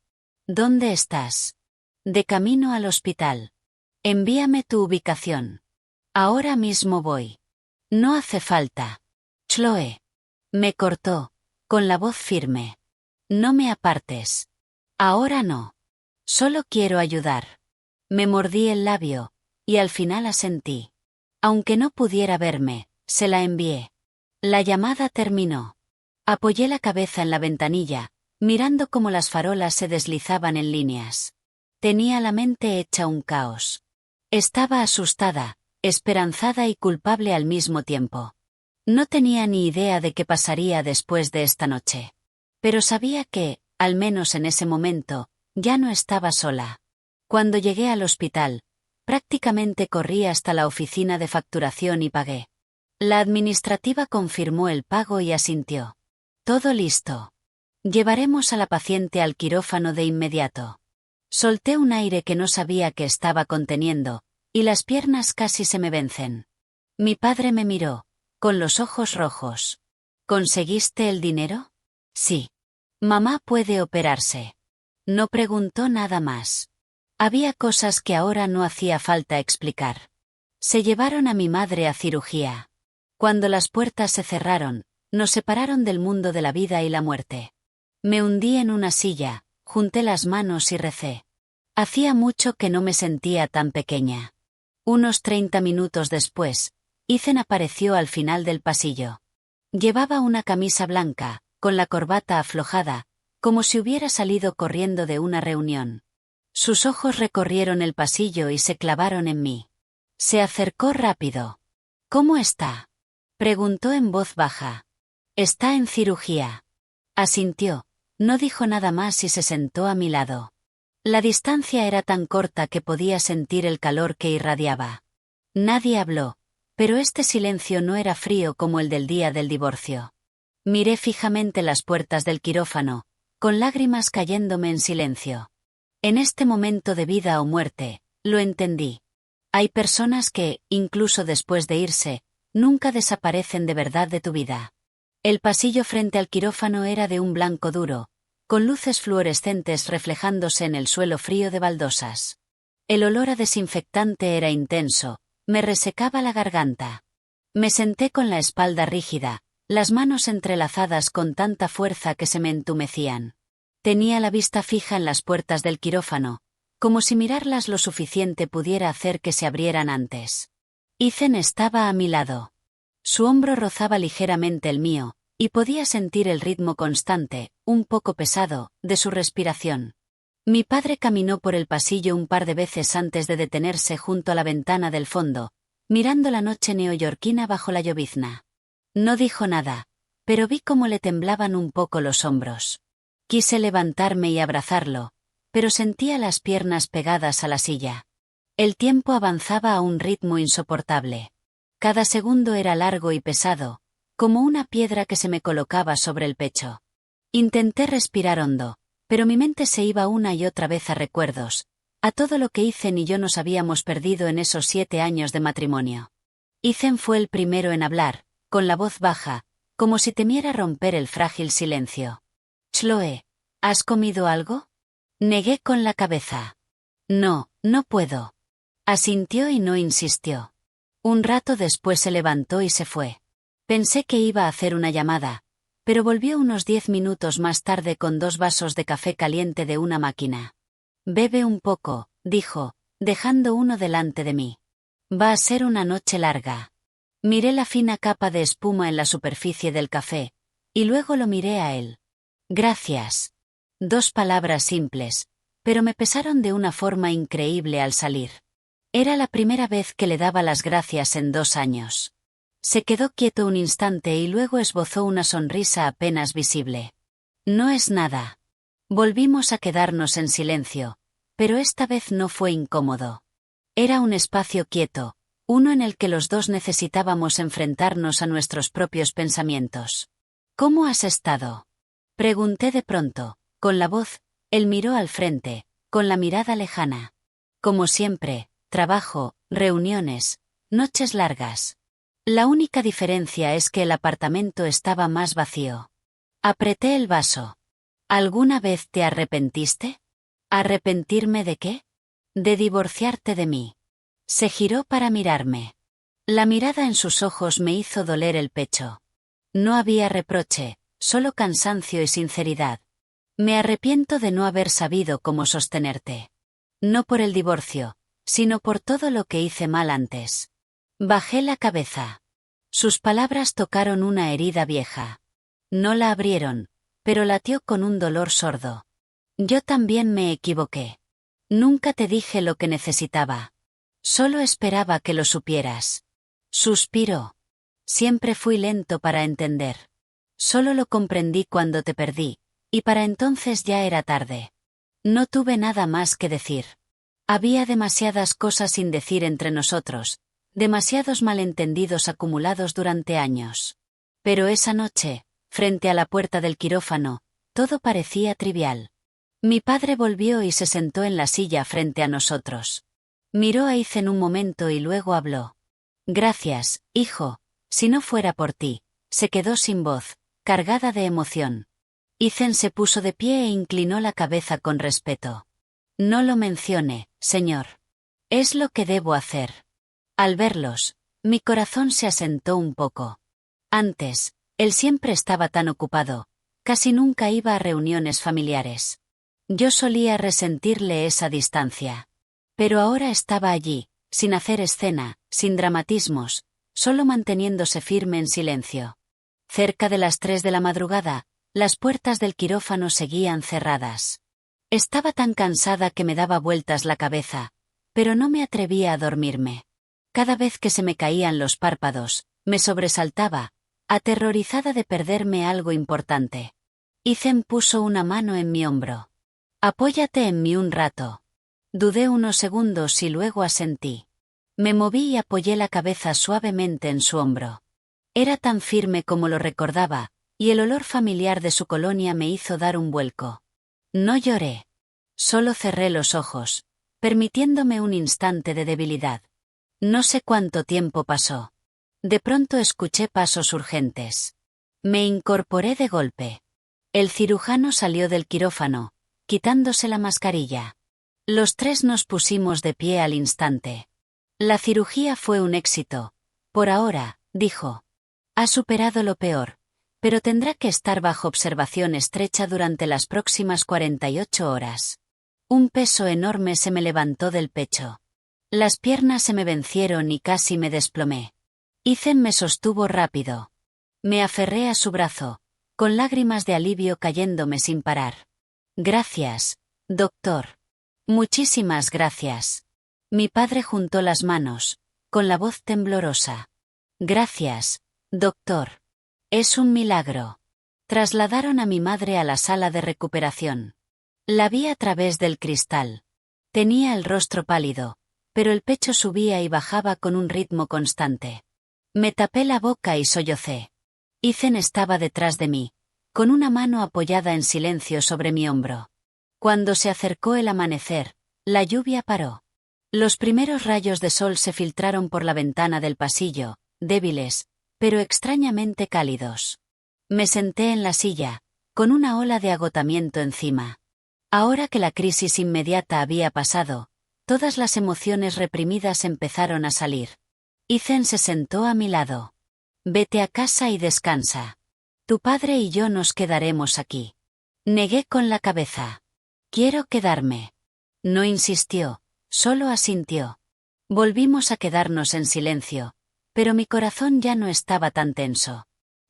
¿Dónde estás? De camino al hospital. Envíame tu ubicación. Ahora mismo voy. No hace falta. Chloe. Me cortó, con la voz firme. No me apartes. Ahora no. Solo quiero ayudar. Me mordí el labio, y al final asentí. Aunque no pudiera verme, se la envié. La llamada terminó. Apoyé la cabeza en la ventanilla, mirando cómo las farolas se deslizaban en líneas. Tenía la mente hecha un caos. Estaba asustada, esperanzada y culpable al mismo tiempo. No tenía ni idea de qué pasaría después de esta noche. Pero sabía que, al menos en ese momento, ya no estaba sola. Cuando llegué al hospital, prácticamente corrí hasta la oficina de facturación y pagué. La administrativa confirmó el pago y asintió. Todo listo. Llevaremos a la paciente al quirófano de inmediato. Solté un aire que no sabía que estaba conteniendo, y las piernas casi se me vencen. Mi padre me miró, con los ojos rojos. ¿Conseguiste el dinero? Sí. Mamá puede operarse. No preguntó nada más. Había cosas que ahora no hacía falta explicar. Se llevaron a mi madre a cirugía. Cuando las puertas se cerraron, nos separaron del mundo de la vida y la muerte. Me hundí en una silla, junté las manos y recé. Hacía mucho que no me sentía tan pequeña. Unos 30 minutos después, Ethan apareció al final del pasillo. Llevaba una camisa blanca, con la corbata aflojada, como si hubiera salido corriendo de una reunión. Sus ojos recorrieron el pasillo y se clavaron en mí. Se acercó rápido. ¿Cómo está? Preguntó en voz baja. Está en cirugía. Asintió, no dijo nada más y se sentó a mi lado. La distancia era tan corta que podía sentir el calor que irradiaba. Nadie habló, pero este silencio no era frío como el del día del divorcio. Miré fijamente las puertas del quirófano, con lágrimas cayéndome en silencio. En este momento de vida o muerte, lo entendí. Hay personas que, incluso después de irse, nunca desaparecen de verdad de tu vida. El pasillo frente al quirófano era de un blanco duro, con luces fluorescentes reflejándose en el suelo frío de baldosas. El olor a desinfectante era intenso, me resecaba la garganta. Me senté con la espalda rígida, las manos entrelazadas con tanta fuerza que se me entumecían. Tenía la vista fija en las puertas del quirófano, como si mirarlas lo suficiente pudiera hacer que se abrieran antes. Ethan estaba a mi lado. Su hombro rozaba ligeramente el mío, y podía sentir el ritmo constante, un poco pesado, de su respiración. Mi padre caminó por el pasillo un par de veces antes de detenerse junto a la ventana del fondo, mirando la noche neoyorquina bajo la llovizna. No dijo nada, pero vi cómo le temblaban un poco los hombros. Quise levantarme y abrazarlo, pero sentía las piernas pegadas a la silla. El tiempo avanzaba a un ritmo insoportable. Cada segundo era largo y pesado, como una piedra que se me colocaba sobre el pecho. Intenté respirar hondo, pero mi mente se iba una y otra vez a recuerdos, a todo lo que Ethan y yo nos habíamos perdido en esos 7 años de matrimonio. Ethan fue el primero en hablar, con la voz baja, como si temiera romper el frágil silencio. Chloe, ¿has comido algo? Negué con la cabeza. No, no puedo. Asintió y no insistió. Un rato después se levantó y se fue. Pensé que iba a hacer una llamada, pero volvió unos 10 minutos más tarde con 2 vasos de café caliente de una máquina. Bebe un poco, dijo, dejando uno delante de mí. Va a ser una noche larga. Miré la fina capa de espuma en la superficie del café, y luego lo miré a él. Gracias. 2 palabras simples, pero me pesaron de una forma increíble al salir. Era la primera vez que le daba las gracias en 2 años. Se quedó quieto un instante y luego esbozó una sonrisa apenas visible. No es nada. Volvimos a quedarnos en silencio, pero esta vez no fue incómodo. Era un espacio quieto, uno en el que los dos necesitábamos enfrentarnos a nuestros propios pensamientos. ¿Cómo has estado? Pregunté de pronto, con la voz. Él miró al frente, con la mirada lejana. Como siempre, trabajo, reuniones, noches largas. La única diferencia es que el apartamento estaba más vacío. Apreté el vaso. ¿Alguna vez te arrepentiste? ¿Arrepentirme de qué? De divorciarte de mí. Se giró para mirarme. La mirada en sus ojos me hizo doler el pecho. No había reproche, solo cansancio y sinceridad. Me arrepiento de no haber sabido cómo sostenerte. No por el divorcio, sino por todo lo que hice mal antes. Bajé la cabeza. Sus palabras tocaron una herida vieja. No la abrieron, pero latió con un dolor sordo. Yo también me equivoqué. Nunca te dije lo que necesitaba. Solo esperaba que lo supieras. Suspiró. Siempre fui lento para entender. Solo lo comprendí cuando te perdí, y para entonces ya era tarde. No tuve nada más que decir. Había demasiadas cosas sin decir entre nosotros, demasiados malentendidos acumulados durante años. Pero esa noche, frente a la puerta del quirófano, todo parecía trivial. Mi padre volvió y se sentó en la silla frente a nosotros. Miró a Ethan un momento y luego habló. Gracias, hijo, si no fuera por ti. Se quedó sin voz, cargada de emoción. Ethan se puso de pie e inclinó la cabeza con respeto. No lo mencione, señor. Es lo que debo hacer. Al verlos, mi corazón se asentó un poco. Antes, él siempre estaba tan ocupado, casi nunca iba a reuniones familiares. Yo solía resentirle esa distancia. Pero ahora estaba allí, sin hacer escena, sin dramatismos, solo manteniéndose firme en silencio. Cerca de las 3 de la madrugada, las puertas del quirófano seguían cerradas. Estaba tan cansada que me daba vueltas la cabeza, pero no me atrevía a dormirme. Cada vez que se me caían los párpados, me sobresaltaba, aterrorizada de perderme algo importante. Ethan puso una mano en mi hombro. Apóyate en mí un rato. Dudé unos segundos y luego asentí. Me moví y apoyé la cabeza suavemente en su hombro. Era tan firme como lo recordaba, y el olor familiar de su colonia me hizo dar un vuelco. No lloré. Solo cerré los ojos, permitiéndome un instante de debilidad. No sé cuánto tiempo pasó. De pronto escuché pasos urgentes. Me incorporé de golpe. El cirujano salió del quirófano, quitándose la mascarilla. Los 3 nos pusimos de pie al instante. La cirugía fue un éxito. Por ahora, dijo. Ha superado lo peor, pero tendrá que estar bajo observación estrecha durante las próximas 48 horas. Un peso enorme se me levantó del pecho. Las piernas se me vencieron y casi me desplomé. Ethan me sostuvo rápido. Me aferré a su brazo, con lágrimas de alivio cayéndome sin parar. Gracias, doctor. Muchísimas gracias. Mi padre juntó las manos, con la voz temblorosa. Gracias, doctor. Es un milagro. Trasladaron a mi madre a la sala de recuperación. La vi a través del cristal. Tenía el rostro pálido, pero el pecho subía y bajaba con un ritmo constante. Me tapé la boca y sollocé. Ethan estaba detrás de mí, con una mano apoyada en silencio sobre mi hombro. Cuando se acercó el amanecer, la lluvia paró. Los primeros rayos de sol se filtraron por la ventana del pasillo, débiles, pero extrañamente cálidos. Me senté en la silla, con una ola de agotamiento encima. Ahora que la crisis inmediata había pasado, todas las emociones reprimidas empezaron a salir. Ethan se sentó a mi lado. Vete a casa y descansa. Tu padre y yo nos quedaremos aquí. Negué con la cabeza. Quiero quedarme. No insistió, solo asintió. Volvimos a quedarnos en silencio, pero mi corazón ya no estaba tan tenso.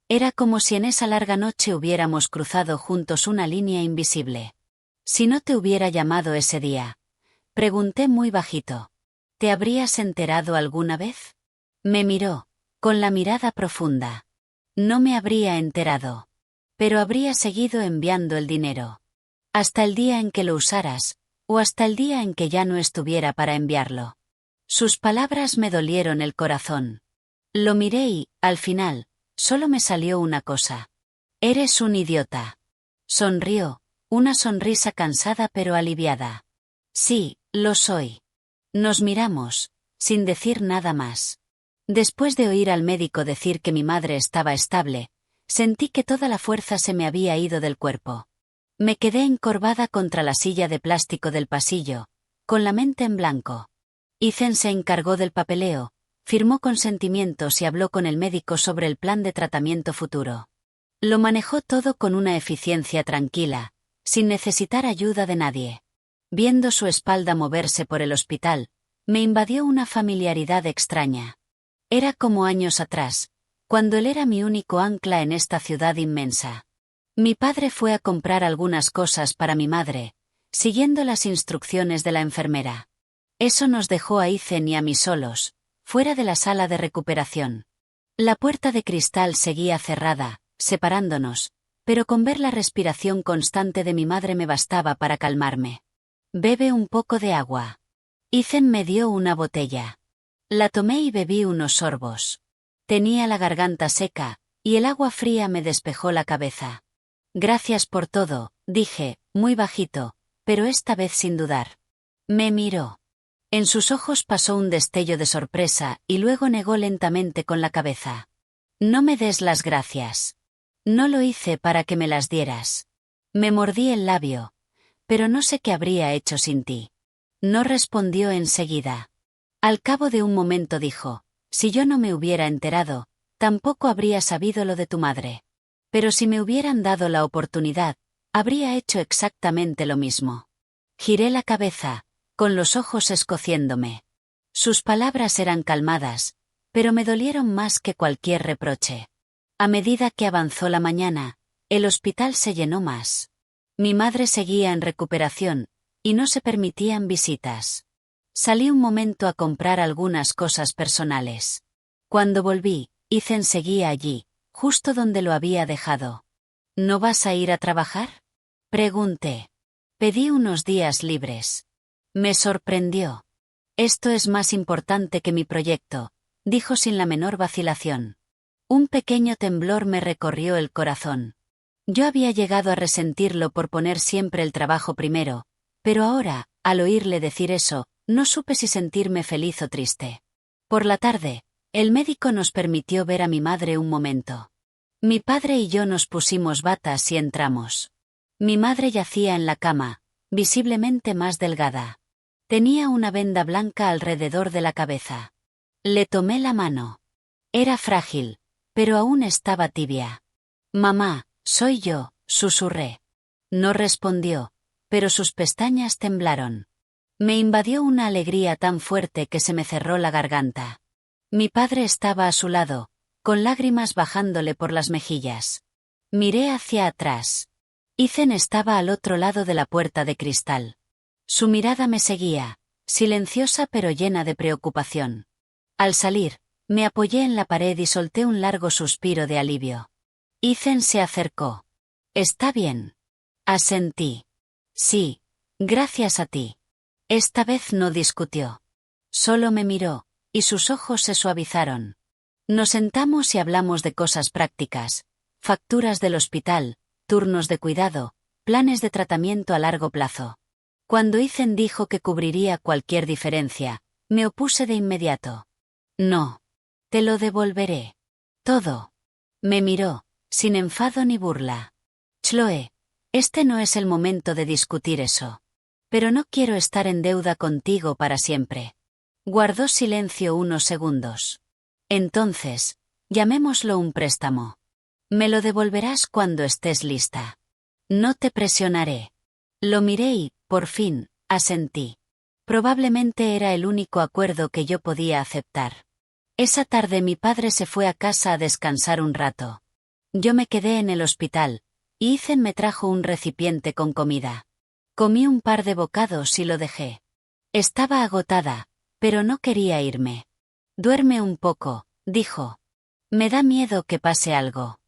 Era como si en esa larga noche hubiéramos cruzado juntos una línea invisible. Si no te hubiera llamado ese día, pregunté muy bajito, ¿te habrías enterado alguna vez? Me miró, con la mirada profunda. No me habría enterado. Pero habría seguido enviando el dinero. Hasta el día en que lo usaras, o hasta el día en que ya no estuviera para enviarlo. Sus palabras me dolieron el corazón. Lo miré y, al final, solo me salió una cosa. Eres un idiota. Sonrió, una sonrisa cansada pero aliviada. Sí, lo soy. Nos miramos, sin decir nada más. Después de oír al médico decir que mi madre estaba estable, sentí que toda la fuerza se me había ido del cuerpo. Me quedé encorvada contra la silla de plástico del pasillo, con la mente en blanco. Ethan se encargó del papeleo, firmó consentimientos y habló con el médico sobre el plan de tratamiento futuro. Lo manejó todo con una eficiencia tranquila, sin necesitar ayuda de nadie. Viendo su espalda moverse por el hospital, me invadió una familiaridad extraña. Era como años atrás, cuando él era mi único ancla en esta ciudad inmensa. Mi padre fue a comprar algunas cosas para mi madre, siguiendo las instrucciones de la enfermera. Eso nos dejó a Ethan y a mí solos, fuera de la sala de recuperación. La puerta de cristal seguía cerrada, separándonos, pero con ver la respiración constante de mi madre me bastaba para calmarme. Bebe un poco de agua. Ethan me dio una botella. La tomé y bebí unos sorbos. Tenía la garganta seca, y el agua fría me despejó la cabeza. Gracias por todo, dije, muy bajito, pero esta vez sin dudar. Me miró. En sus ojos pasó un destello de sorpresa y luego negó lentamente con la cabeza. No me des las gracias. No lo hice para que me las dieras. Me mordí el labio, pero no sé qué habría hecho sin ti. No respondió enseguida. Al cabo de un momento dijo, si yo no me hubiera enterado, tampoco habría sabido lo de tu madre. Pero si me hubieran dado la oportunidad, habría hecho exactamente lo mismo. Giré la cabeza, con los ojos escociéndome. Sus palabras eran calmadas, pero me dolieron más que cualquier reproche. A medida que avanzó la mañana, el hospital se llenó más. Mi madre seguía en recuperación, y no se permitían visitas. Salí un momento a comprar algunas cosas personales. Cuando volví, Ethan seguía allí, justo donde lo había dejado. ¿No vas a ir a trabajar? Pregunté. Pedí unos días libres. Me sorprendió. Esto es más importante que mi proyecto, dijo sin la menor vacilación. Un pequeño temblor me recorrió el corazón. Yo había llegado a resentirlo por poner siempre el trabajo primero, pero ahora, al oírle decir eso, no supe si sentirme feliz o triste. Por la tarde, el médico nos permitió ver a mi madre un momento. Mi padre y yo nos pusimos batas y entramos. Mi madre yacía en la cama, visiblemente más delgada. Tenía una venda blanca alrededor de la cabeza. Le tomé la mano. Era frágil, pero aún estaba tibia. Mamá, soy yo, susurré. No respondió, pero sus pestañas temblaron. Me invadió una alegría tan fuerte que se me cerró la garganta. Mi padre estaba a su lado, con lágrimas bajándole por las mejillas. Miré hacia atrás. Ethan estaba al otro lado de la puerta de cristal. Su mirada me seguía, silenciosa pero llena de preocupación. Al salir, me apoyé en la pared y solté un largo suspiro de alivio. Ethan se acercó. ¿Está bien? Asentí. Sí, gracias a ti. Esta vez no discutió. Solo me miró, y sus ojos se suavizaron. Nos sentamos y hablamos de cosas prácticas, facturas del hospital, turnos de cuidado, planes de tratamiento a largo plazo. Cuando Ethan dijo que cubriría cualquier diferencia, me opuse de inmediato. No. Te lo devolveré. Todo. Me miró, sin enfado ni burla. Chloe, este no es el momento de discutir eso. Pero no quiero estar en deuda contigo para siempre. Guardó silencio unos segundos. Entonces, llamémoslo un préstamo. Me lo devolverás cuando estés lista. No te presionaré. Lo miré y, por fin, asentí. Probablemente era el único acuerdo que yo podía aceptar. Esa tarde mi padre se fue a casa a descansar un rato. Yo me quedé en el hospital, y Ethan me trajo un recipiente con comida. Comí un par de bocados y lo dejé. Estaba agotada, pero no quería irme. Duerme un poco, dijo. Me da miedo que pase algo.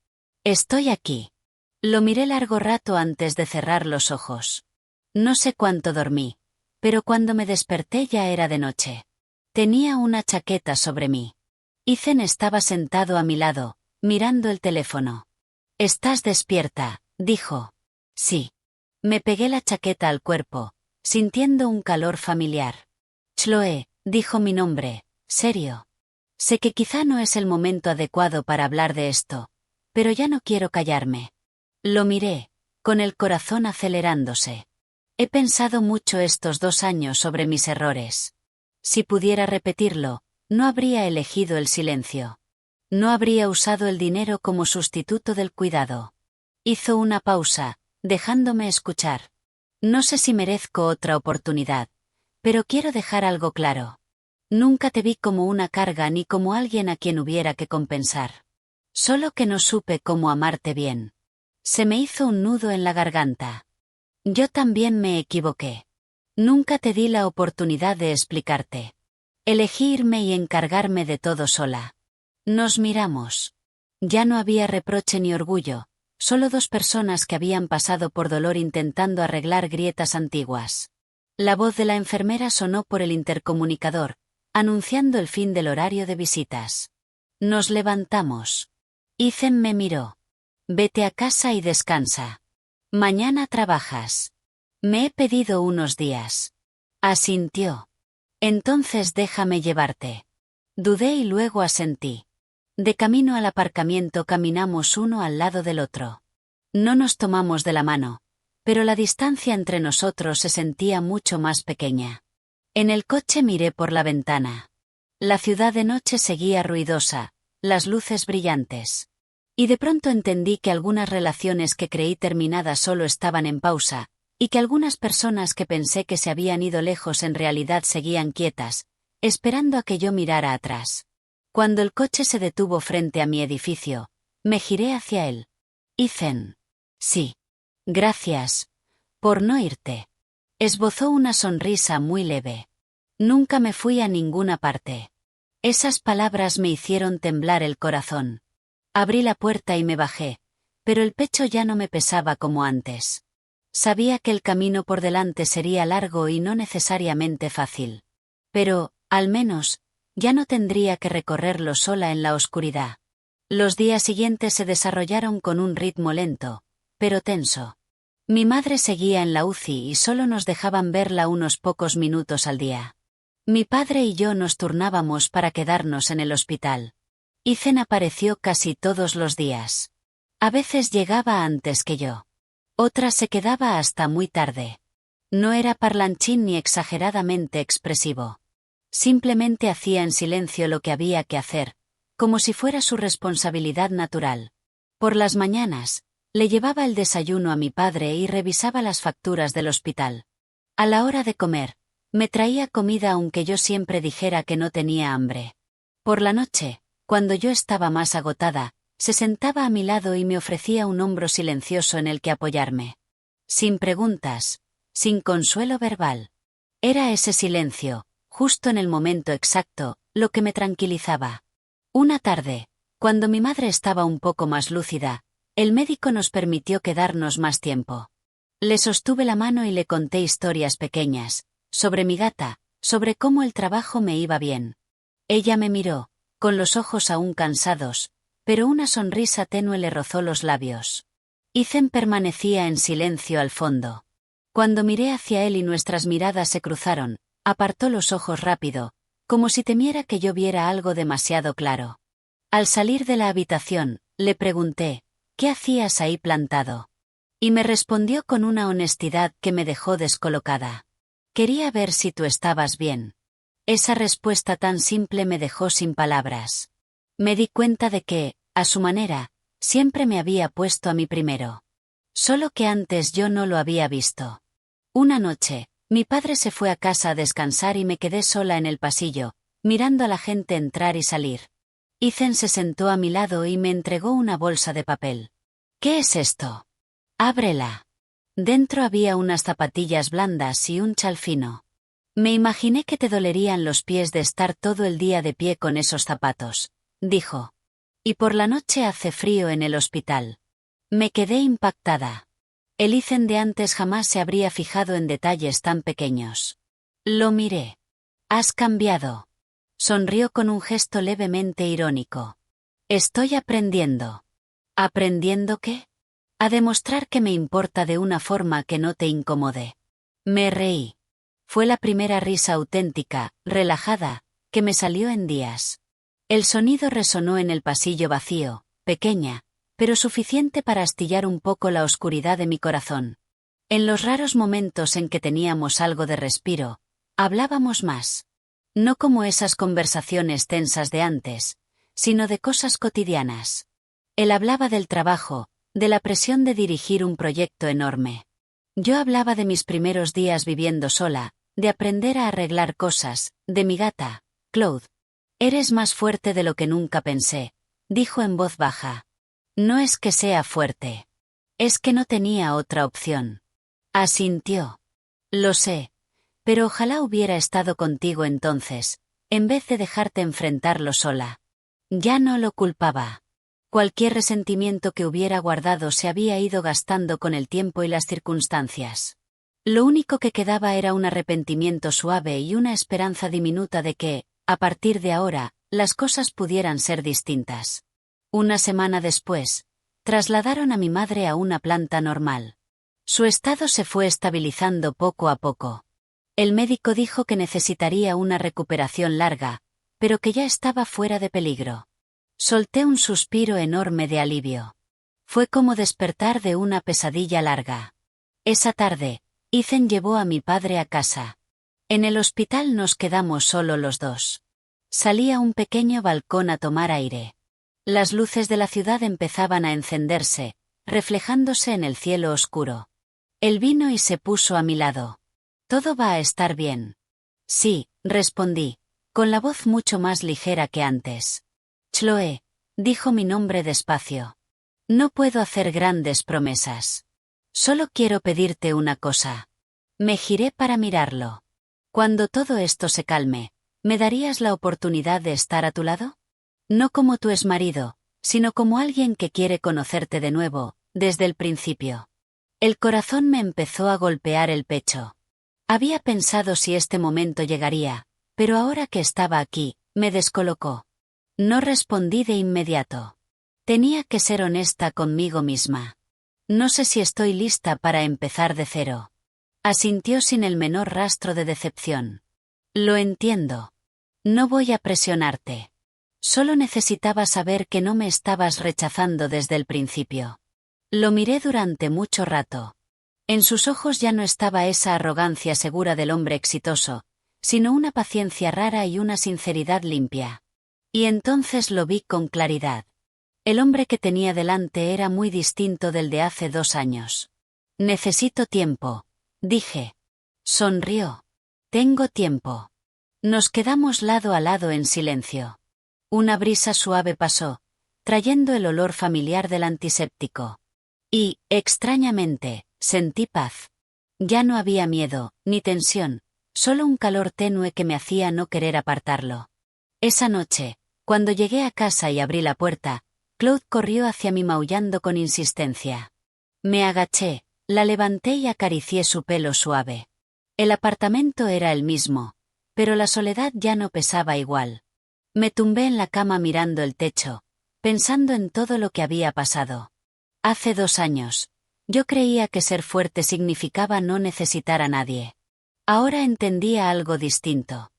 Estoy aquí. Lo miré largo rato antes de cerrar los ojos. No sé cuánto dormí, pero cuando me desperté ya era de noche. Tenía una chaqueta sobre mí. Ethan estaba sentado a mi lado, mirando el teléfono. «¿Estás despierta?», dijo. «Sí». Me pegué la chaqueta al cuerpo, sintiendo un calor familiar. «Chloe», dijo mi nombre, serio. Sé que quizá no es el momento adecuado para hablar de esto, pero ya no quiero callarme. Lo miré, con el corazón acelerándose. He pensado mucho estos 2 años sobre mis errores. Si pudiera repetirlo, no habría elegido el silencio. No habría usado el dinero como sustituto del cuidado. Hizo una pausa, dejándome escuchar. No sé si merezco otra oportunidad, pero quiero dejar algo claro. Nunca te vi como una carga ni como alguien a quien hubiera que compensar. Solo que no supe cómo amarte bien. Se me hizo un nudo en la garganta. Yo también me equivoqué. Nunca te di la oportunidad de explicarte. Elegí irme y encargarme de todo sola. Nos miramos. Ya no había reproche ni orgullo, solo 2 personas que habían pasado por dolor intentando arreglar grietas antiguas. La voz de la enfermera sonó por el intercomunicador, anunciando el fin del horario de visitas. Nos levantamos. Ethan me miró. Vete a casa y descansa. Mañana trabajas. Me he pedido unos días. Asintió. Entonces déjame llevarte. Dudé y luego asentí. De camino al aparcamiento caminamos uno al lado del otro. No nos tomamos de la mano, pero la distancia entre nosotros se sentía mucho más pequeña. En el coche miré por la ventana. La ciudad de noche seguía ruidosa, las luces brillantes. Y de pronto entendí que algunas relaciones que creí terminadas solo estaban en pausa, y que algunas personas que pensé que se habían ido lejos en realidad seguían quietas, esperando a que yo mirara atrás. Cuando el coche se detuvo frente a mi edificio, me giré hacia él. Ethan. Sí. Gracias. Por no irte. Esbozó una sonrisa muy leve. Nunca me fui a ninguna parte. Esas palabras me hicieron temblar el corazón. Abrí la puerta y me bajé, pero el pecho ya no me pesaba como antes. Sabía que el camino por delante sería largo y no necesariamente fácil. Pero, al menos, ya no tendría que recorrerlo sola en la oscuridad. Los días siguientes se desarrollaron con un ritmo lento, pero tenso. Mi madre seguía en la UCI y solo nos dejaban verla unos pocos minutos al día. Mi padre y yo nos turnábamos para quedarnos en el hospital. Ethan apareció casi todos los días. A veces llegaba antes que yo. Otras se quedaba hasta muy tarde. No era parlanchín ni exageradamente expresivo. Simplemente hacía en silencio lo que había que hacer, como si fuera su responsabilidad natural. Por las mañanas, le llevaba el desayuno a mi padre y revisaba las facturas del hospital. A la hora de comer, me traía comida aunque yo siempre dijera que no tenía hambre. Por la noche, cuando yo estaba más agotada, se sentaba a mi lado y me ofrecía un hombro silencioso en el que apoyarme. Sin preguntas, sin consuelo verbal. Era ese silencio, justo en el momento exacto, lo que me tranquilizaba. Una tarde, cuando mi madre estaba un poco más lúcida, el médico nos permitió quedarnos más tiempo. Le sostuve la mano y le conté historias pequeñas, sobre mi gata, sobre cómo el trabajo me iba bien. Ella me miró, con los ojos aún cansados, pero una sonrisa tenue le rozó los labios. Ethan permanecía en silencio al fondo. Cuando miré hacia él y nuestras miradas se cruzaron, apartó los ojos rápido, como si temiera que yo viera algo demasiado claro. Al salir de la habitación, le pregunté, ¿qué hacías ahí plantado? Y me respondió con una honestidad que me dejó descolocada. Quería ver si tú estabas bien. Esa respuesta tan simple me dejó sin palabras. Me di cuenta de que, a su manera, siempre me había puesto a mí primero. Solo que antes yo no lo había visto. Una noche, mi padre se fue a casa a descansar y me quedé sola en el pasillo, mirando a la gente entrar y salir. Ethan se sentó a mi lado y me entregó una bolsa de papel. ¿Qué es esto? Ábrela. Dentro había unas zapatillas blandas y un chal fino. Me imaginé que te dolerían los pies de estar todo el día de pie con esos zapatos, dijo. Y por la noche hace frío en el hospital. Me quedé impactada. El Ethan de antes jamás se habría fijado en detalles tan pequeños. Lo miré. Has cambiado. Sonrió con un gesto levemente irónico. Estoy aprendiendo. ¿Aprendiendo qué? A demostrar que me importa de una forma que no te incomode. Me reí. Fue la primera risa auténtica, relajada, que me salió en días. El sonido resonó en el pasillo vacío, pequeña, pero suficiente para astillar un poco la oscuridad de mi corazón. En los raros momentos en que teníamos algo de respiro, hablábamos más. No como esas conversaciones tensas de antes, sino de cosas cotidianas. Él hablaba del trabajo, de la presión de dirigir un proyecto enorme. Yo hablaba de mis primeros días viviendo sola, de aprender a arreglar cosas, de mi gata, Claude. Eres más fuerte de lo que nunca pensé, dijo en voz baja. No es que sea fuerte. Es que no tenía otra opción. Asintió. Lo sé. Pero ojalá hubiera estado contigo entonces, en vez de dejarte enfrentarlo sola. Ya no lo culpaba. Cualquier resentimiento que hubiera guardado se había ido gastando con el tiempo y las circunstancias. Lo único que quedaba era un arrepentimiento suave y una esperanza diminuta de que, a partir de ahora, las cosas pudieran ser distintas. Una semana después, trasladaron a mi madre a una planta normal. Su estado se fue estabilizando poco a poco. El médico dijo que necesitaría una recuperación larga, pero que ya estaba fuera de peligro. Solté un suspiro enorme de alivio. Fue como despertar de una pesadilla larga. Esa tarde, Ethan llevó a mi padre a casa. En el hospital nos quedamos solo los dos. Salí a un pequeño balcón a tomar aire. Las luces de la ciudad empezaban a encenderse, reflejándose en el cielo oscuro. Él vino y se puso a mi lado. «Todo va a estar bien». «Sí», respondí, con la voz mucho más ligera que antes. «Chloe», dijo mi nombre despacio. «No puedo hacer grandes promesas. Solo quiero pedirte una cosa». Me giré para mirarlo. «Cuando todo esto se calme, ¿me darías la oportunidad de estar a tu lado? No como tu exmarido, sino como alguien que quiere conocerte de nuevo, desde el principio». El corazón me empezó a golpear el pecho. Había pensado si este momento llegaría, pero ahora que estaba aquí, me descolocó. No respondí de inmediato. Tenía que ser honesta conmigo misma. No sé si estoy lista para empezar de cero. Asintió sin el menor rastro de decepción. Lo entiendo. No voy a presionarte. Solo necesitaba saber que no me estabas rechazando desde el principio. Lo miré durante mucho rato. En sus ojos ya no estaba esa arrogancia segura del hombre exitoso, sino una paciencia rara y una sinceridad limpia. Y entonces lo vi con claridad. El hombre que tenía delante era muy distinto del de hace 2 años. «Necesito tiempo», dije. Sonrió. «Tengo tiempo». Nos quedamos lado a lado en silencio. Una brisa suave pasó, trayendo el olor familiar del antiséptico. Y, extrañamente, sentí paz. Ya no había miedo, ni tensión, solo un calor tenue que me hacía no querer apartarlo. Esa noche, cuando llegué a casa y abrí la puerta, Claude corrió hacia mí maullando con insistencia. Me agaché, la levanté y acaricié su pelo suave. El apartamento era el mismo, pero la soledad ya no pesaba igual. Me tumbé en la cama mirando el techo, pensando en todo lo que había pasado. Hace 2 años, yo creía que ser fuerte significaba no necesitar a nadie. Ahora entendía algo distinto.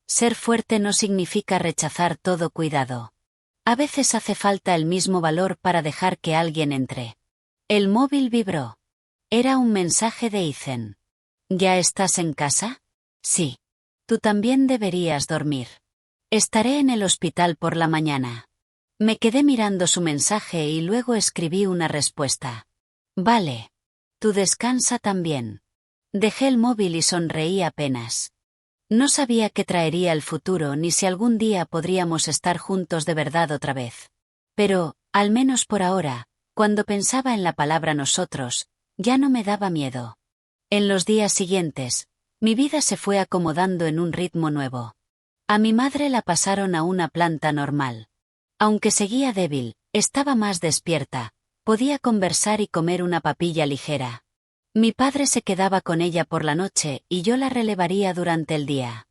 Ser fuerte no significa rechazar todo cuidado. A veces hace falta el mismo valor para dejar que alguien entre. El móvil vibró. Era un mensaje de Ethan. ¿Ya estás en casa? Sí. Tú también deberías dormir. Estaré en el hospital por la mañana. Me quedé mirando su mensaje y luego escribí una respuesta. Vale. Tú descansa también. Dejé el móvil y sonreí apenas. No sabía qué traería el futuro ni si algún día podríamos estar juntos de verdad otra vez. Pero, al menos por ahora, cuando pensaba en la palabra nosotros, ya no me daba miedo. En los días siguientes, mi vida se fue acomodando en un ritmo nuevo. A mi madre la pasaron a una planta normal. Aunque seguía débil, estaba más despierta, podía conversar y comer una papilla ligera. Mi padre se quedaba con ella por la noche y yo la relevaría durante el día.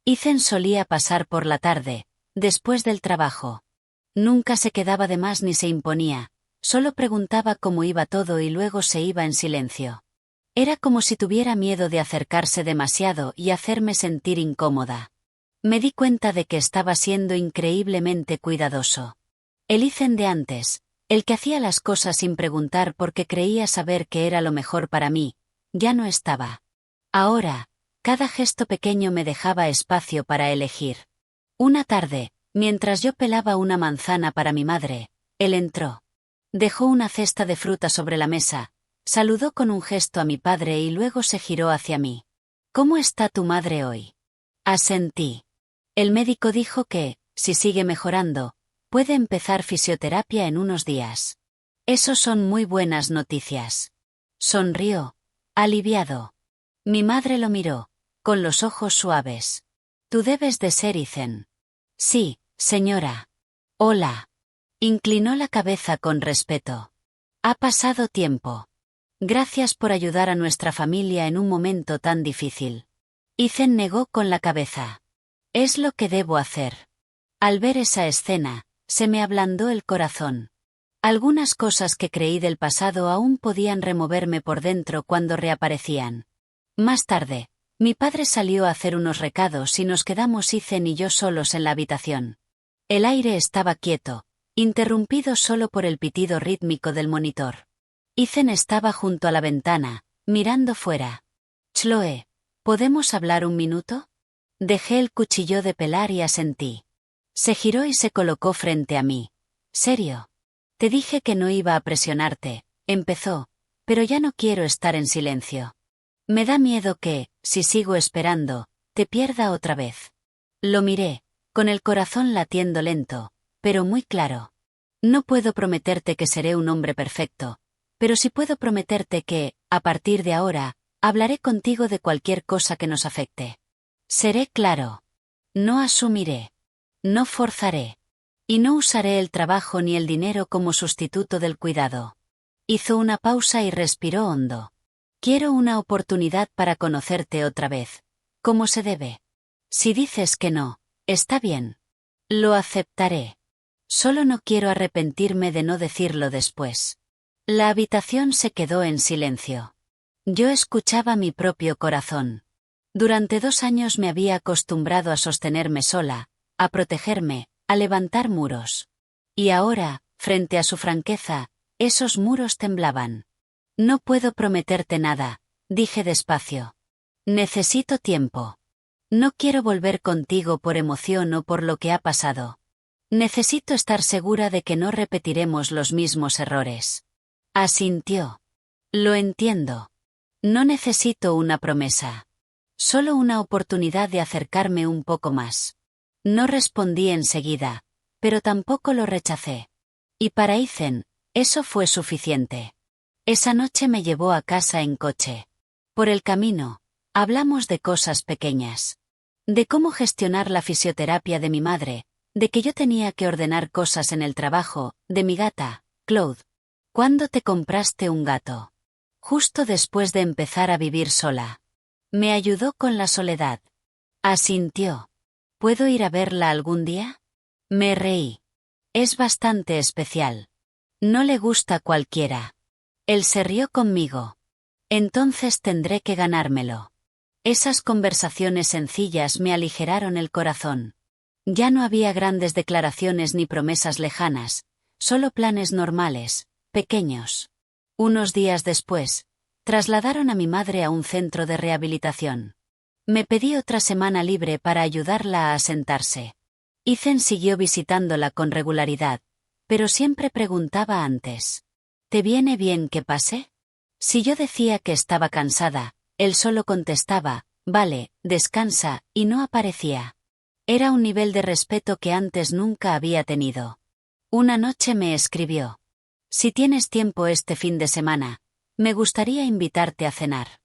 Ethan solía pasar por la tarde, después del trabajo. Nunca se quedaba de más ni se imponía, solo preguntaba cómo iba todo y luego se iba en silencio. Era como si tuviera miedo de acercarse demasiado y hacerme sentir incómoda. Me di cuenta de que estaba siendo increíblemente cuidadoso. El Ethan de antes, el que hacía las cosas sin preguntar porque creía saber que era lo mejor para mí, ya no estaba. Ahora, cada gesto pequeño me dejaba espacio para elegir. Una tarde, mientras yo pelaba una manzana para mi madre, él entró. Dejó una cesta de fruta sobre la mesa, saludó con un gesto a mi padre y luego se giró hacia mí. ¿Cómo está tu madre hoy? Asentí. El médico dijo que, si sigue mejorando, puede empezar fisioterapia en unos días. Eso son muy buenas noticias. Sonrió, aliviado. Mi madre lo miró, con los ojos suaves. Tú debes de ser Ethan. Sí, señora. Hola. Inclinó la cabeza con respeto. Ha pasado tiempo. Gracias por ayudar a nuestra familia en un momento tan difícil. Ethan negó con la cabeza. Es lo que debo hacer. Al ver esa escena, se me ablandó el corazón. Algunas cosas que creí del pasado aún podían removerme por dentro cuando reaparecían. Más tarde, mi padre salió a hacer unos recados y nos quedamos Ethan y yo solos en la habitación. El aire estaba quieto, interrumpido solo por el pitido rítmico del monitor. Ethan estaba junto a la ventana, mirando fuera. Chloe, ¿podemos hablar un minuto? Dejé el cuchillo de pelar y asentí. Se giró y se colocó frente a mí. ¿Serio? Te dije que no iba a presionarte, empezó, pero ya no quiero estar en silencio. Me da miedo que, si sigo esperando, te pierda otra vez. Lo miré, con el corazón latiendo lento, pero muy claro. No puedo prometerte que seré un hombre perfecto, pero sí puedo prometerte que, a partir de ahora, hablaré contigo de cualquier cosa que nos afecte. Seré claro. No asumiré. No forzaré. Y no usaré el trabajo ni el dinero como sustituto del cuidado. Hizo una pausa y respiró hondo. Quiero una oportunidad para conocerte otra vez. Como se debe. Si dices que no, está bien. Lo aceptaré. Solo no quiero arrepentirme de no decirlo después. La habitación se quedó en silencio. Yo escuchaba mi propio corazón. Durante 2 años me había acostumbrado a sostenerme sola, a protegerme, a levantar muros. Y ahora, frente a su franqueza, esos muros temblaban. No puedo prometerte nada, dije despacio. Necesito tiempo. No quiero volver contigo por emoción o por lo que ha pasado. Necesito estar segura de que no repetiremos los mismos errores. Asintió. Lo entiendo. No necesito una promesa. Solo una oportunidad de acercarme un poco más. No respondí enseguida, pero tampoco lo rechacé. Y para Ethan, eso fue suficiente. Esa noche me llevó a casa en coche. Por el camino, hablamos de cosas pequeñas. De cómo gestionar la fisioterapia de mi madre, de que yo tenía que ordenar cosas en el trabajo, de mi gata, Claude. ¿Cuándo te compraste un gato? Justo después de empezar a vivir sola. Me ayudó con la soledad. Asintió. ¿Puedo ir a verla algún día? Me reí. Es bastante especial. No le gusta a cualquiera. Él se rió conmigo. Entonces tendré que ganármelo. Esas conversaciones sencillas me aligeraron el corazón. Ya no había grandes declaraciones ni promesas lejanas, solo planes normales, pequeños. Unos días después, trasladaron a mi madre a un centro de rehabilitación. Me pedí otra semana libre para ayudarla a asentarse. Ethan siguió visitándola con regularidad, pero siempre preguntaba antes. ¿Te viene bien que pase? Si yo decía que estaba cansada, él solo contestaba, vale, descansa, y no aparecía. Era un nivel de respeto que antes nunca había tenido. Una noche me escribió. Si tienes tiempo este fin de semana, me gustaría invitarte a cenar.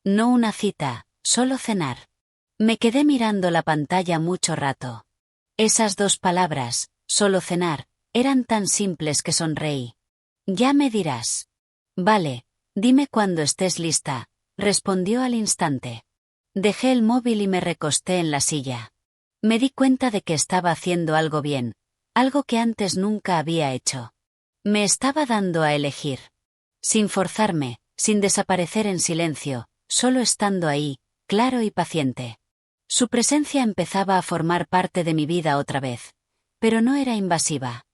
No una cita, solo cenar. Me quedé mirando la pantalla mucho rato. Esas dos palabras, solo cenar, eran tan simples que sonreí. Ya me dirás. Vale, dime cuando estés lista, respondió al instante. Dejé el móvil y me recosté en la silla. Me di cuenta de que estaba haciendo algo bien, algo que antes nunca había hecho. Me estaba dando a elegir. Sin forzarme, sin desaparecer en silencio, solo estando ahí, claro y paciente. Su presencia empezaba a formar parte de mi vida otra vez, pero no era invasiva.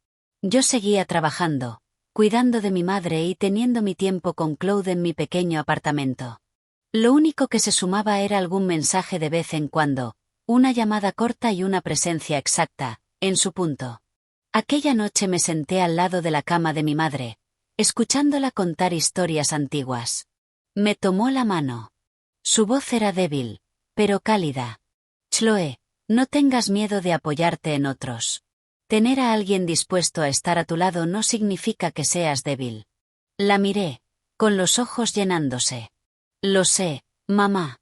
Yo seguía trabajando, cuidando de mi madre y teniendo mi tiempo con Claude en mi pequeño apartamento. Lo único que se sumaba era algún mensaje de vez en cuando, una llamada corta y una presencia exacta, en su punto. Aquella noche me senté al lado de la cama de mi madre, escuchándola contar historias antiguas. Me tomó la mano. Su voz era débil, pero cálida. Chloe, no tengas miedo de apoyarte en otros. Tener a alguien dispuesto a estar a tu lado no significa que seas débil. La miré, con los ojos llenándose. Lo sé, mamá.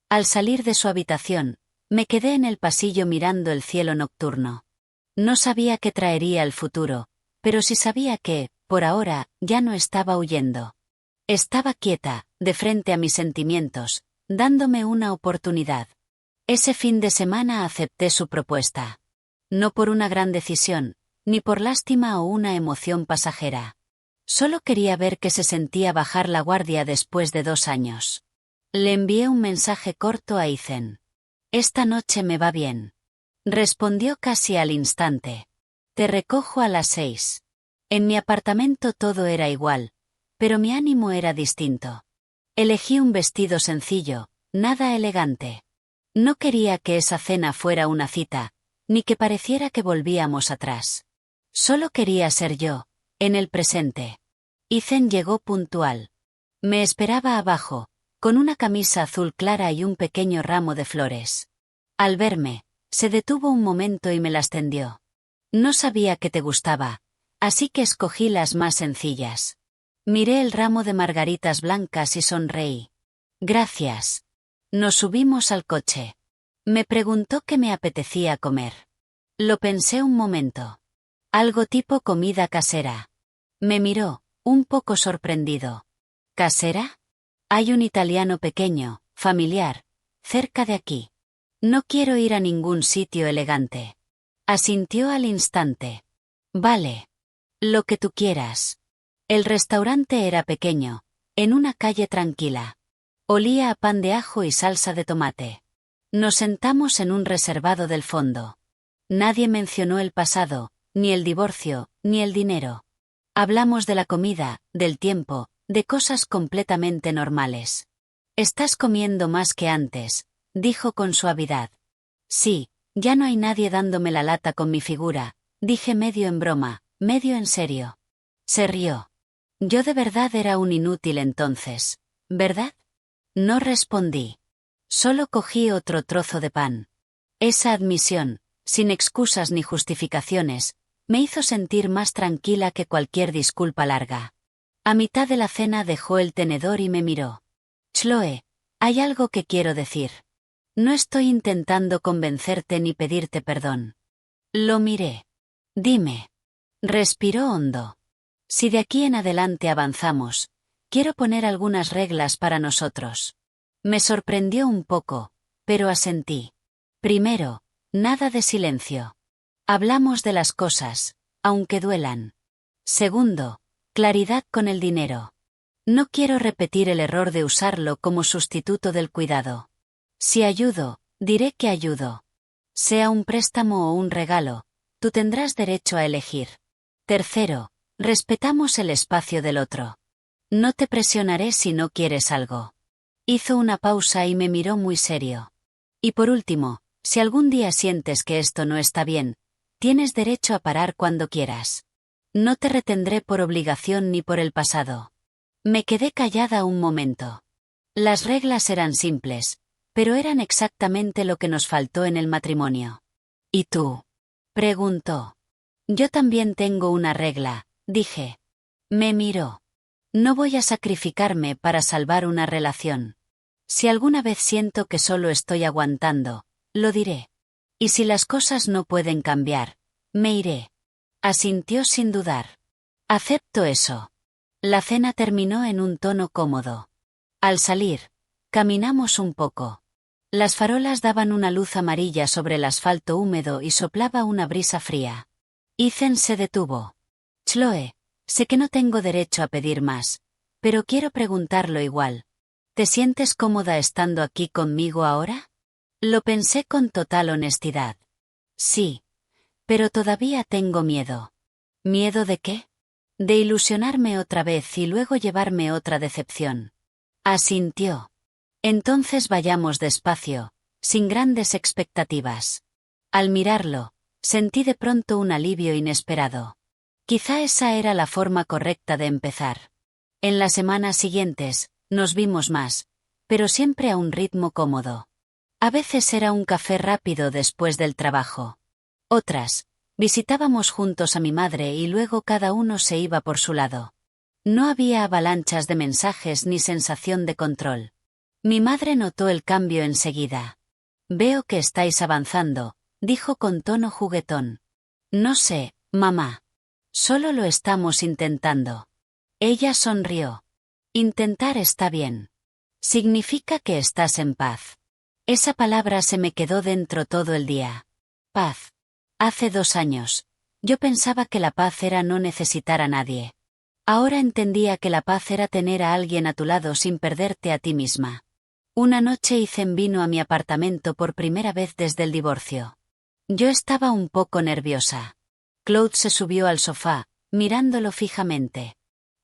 Al salir de su habitación, me quedé en el pasillo mirando el cielo nocturno. No sabía qué traería el futuro, pero sí sabía que, por ahora, ya no estaba huyendo. Estaba quieta, de frente a mis sentimientos, dándome una oportunidad. Ese fin de semana acepté su propuesta. No por una gran decisión, ni por lástima o una emoción pasajera. Solo quería ver qué se sentía bajar la guardia después de 2 años. Le envié un mensaje corto a Ethan. Esta noche me va bien. Respondió casi al instante. Te recojo a las 6. En mi apartamento todo era igual, pero mi ánimo era distinto. Elegí un vestido sencillo, nada elegante. No quería que esa cena fuera una cita, ni que pareciera que volvíamos atrás. Solo quería ser yo, en el presente. Ethan llegó puntual. Me esperaba abajo, con una camisa azul clara y un pequeño ramo de flores. Al verme, se detuvo un momento y me las tendió. No sabía que te gustaba, así que escogí las más sencillas. Miré el ramo de margaritas blancas y sonreí. Gracias. Nos subimos al coche. Me preguntó qué me apetecía comer. Lo pensé un momento. Algo tipo comida casera. Me miró, un poco sorprendido. ¿Casera? Hay un italiano pequeño, familiar, cerca de aquí. No quiero ir a ningún sitio elegante. Asintió al instante. Vale. Lo que tú quieras. El restaurante era pequeño, en una calle tranquila. Olía a pan de ajo y salsa de tomate. Nos sentamos en un reservado del fondo. Nadie mencionó el pasado, ni el divorcio, ni el dinero. Hablamos de la comida, del tiempo, de cosas completamente normales. Estás comiendo más que antes, dijo con suavidad. Sí, ya no hay nadie dándome la lata con mi figura, dije medio en broma, medio en serio. Se rió. Yo de verdad era un inútil entonces, ¿verdad? No respondí. Solo cogí otro trozo de pan. Esa admisión, sin excusas ni justificaciones, me hizo sentir más tranquila que cualquier disculpa larga. A mitad de la cena dejó el tenedor y me miró. Chloe, hay algo que quiero decir. No estoy intentando convencerte ni pedirte perdón. Lo miré. Dime. Respiró hondo. Si de aquí en adelante avanzamos, quiero poner algunas reglas para nosotros. Me sorprendió un poco, pero asentí. Primero, nada de silencio. Hablamos de las cosas, aunque duelan. Segundo, claridad con el dinero. No quiero repetir el error de usarlo como sustituto del cuidado. Si ayudo, diré que ayudo. Sea un préstamo o un regalo, tú tendrás derecho a elegir. Tercero, respetamos el espacio del otro. No te presionaré si no quieres algo. Hizo una pausa y me miró muy serio. Y por último, si algún día sientes que esto no está bien, tienes derecho a parar cuando quieras. No te retendré por obligación ni por el pasado. Me quedé callada un momento. Las reglas eran simples, pero eran exactamente lo que nos faltó en el matrimonio. ¿Y tú? Preguntó. Yo también tengo una regla, dije. Me miró. No voy a sacrificarme para salvar una relación. Si alguna vez siento que solo estoy aguantando, lo diré. Y si las cosas no pueden cambiar, me iré. Asintió sin dudar. Acepto eso. La cena terminó en un tono cómodo. Al salir, caminamos un poco. Las farolas daban una luz amarilla sobre el asfalto húmedo y soplaba una brisa fría. Ethan se detuvo. Chloe, sé que no tengo derecho a pedir más, pero quiero preguntarlo igual. ¿Te sientes cómoda estando aquí conmigo ahora? Lo pensé con total honestidad. Sí. Pero todavía tengo miedo. ¿Miedo de qué? De ilusionarme otra vez y luego llevarme otra decepción. Asintió. Entonces vayamos despacio, sin grandes expectativas. Al mirarlo, sentí de pronto un alivio inesperado. Quizá esa era la forma correcta de empezar. En las semanas siguientes, nos vimos más, pero siempre a un ritmo cómodo. A veces era un café rápido después del trabajo. Otras, visitábamos juntos a mi madre y luego cada uno se iba por su lado. No había avalanchas de mensajes ni sensación de control. Mi madre notó el cambio enseguida. Veo que estáis avanzando, dijo con tono juguetón. No sé, mamá. Solo lo estamos intentando. Ella sonrió. Intentar está bien. Significa que estás en paz. Esa palabra se me quedó dentro todo el día. Paz. Hace 2 años, yo pensaba que la paz era no necesitar a nadie. Ahora entendía que la paz era tener a alguien a tu lado sin perderte a ti misma. Una noche Ethan vino a mi apartamento por primera vez desde el divorcio. Yo estaba un poco nerviosa. Claude se subió al sofá, mirándolo fijamente.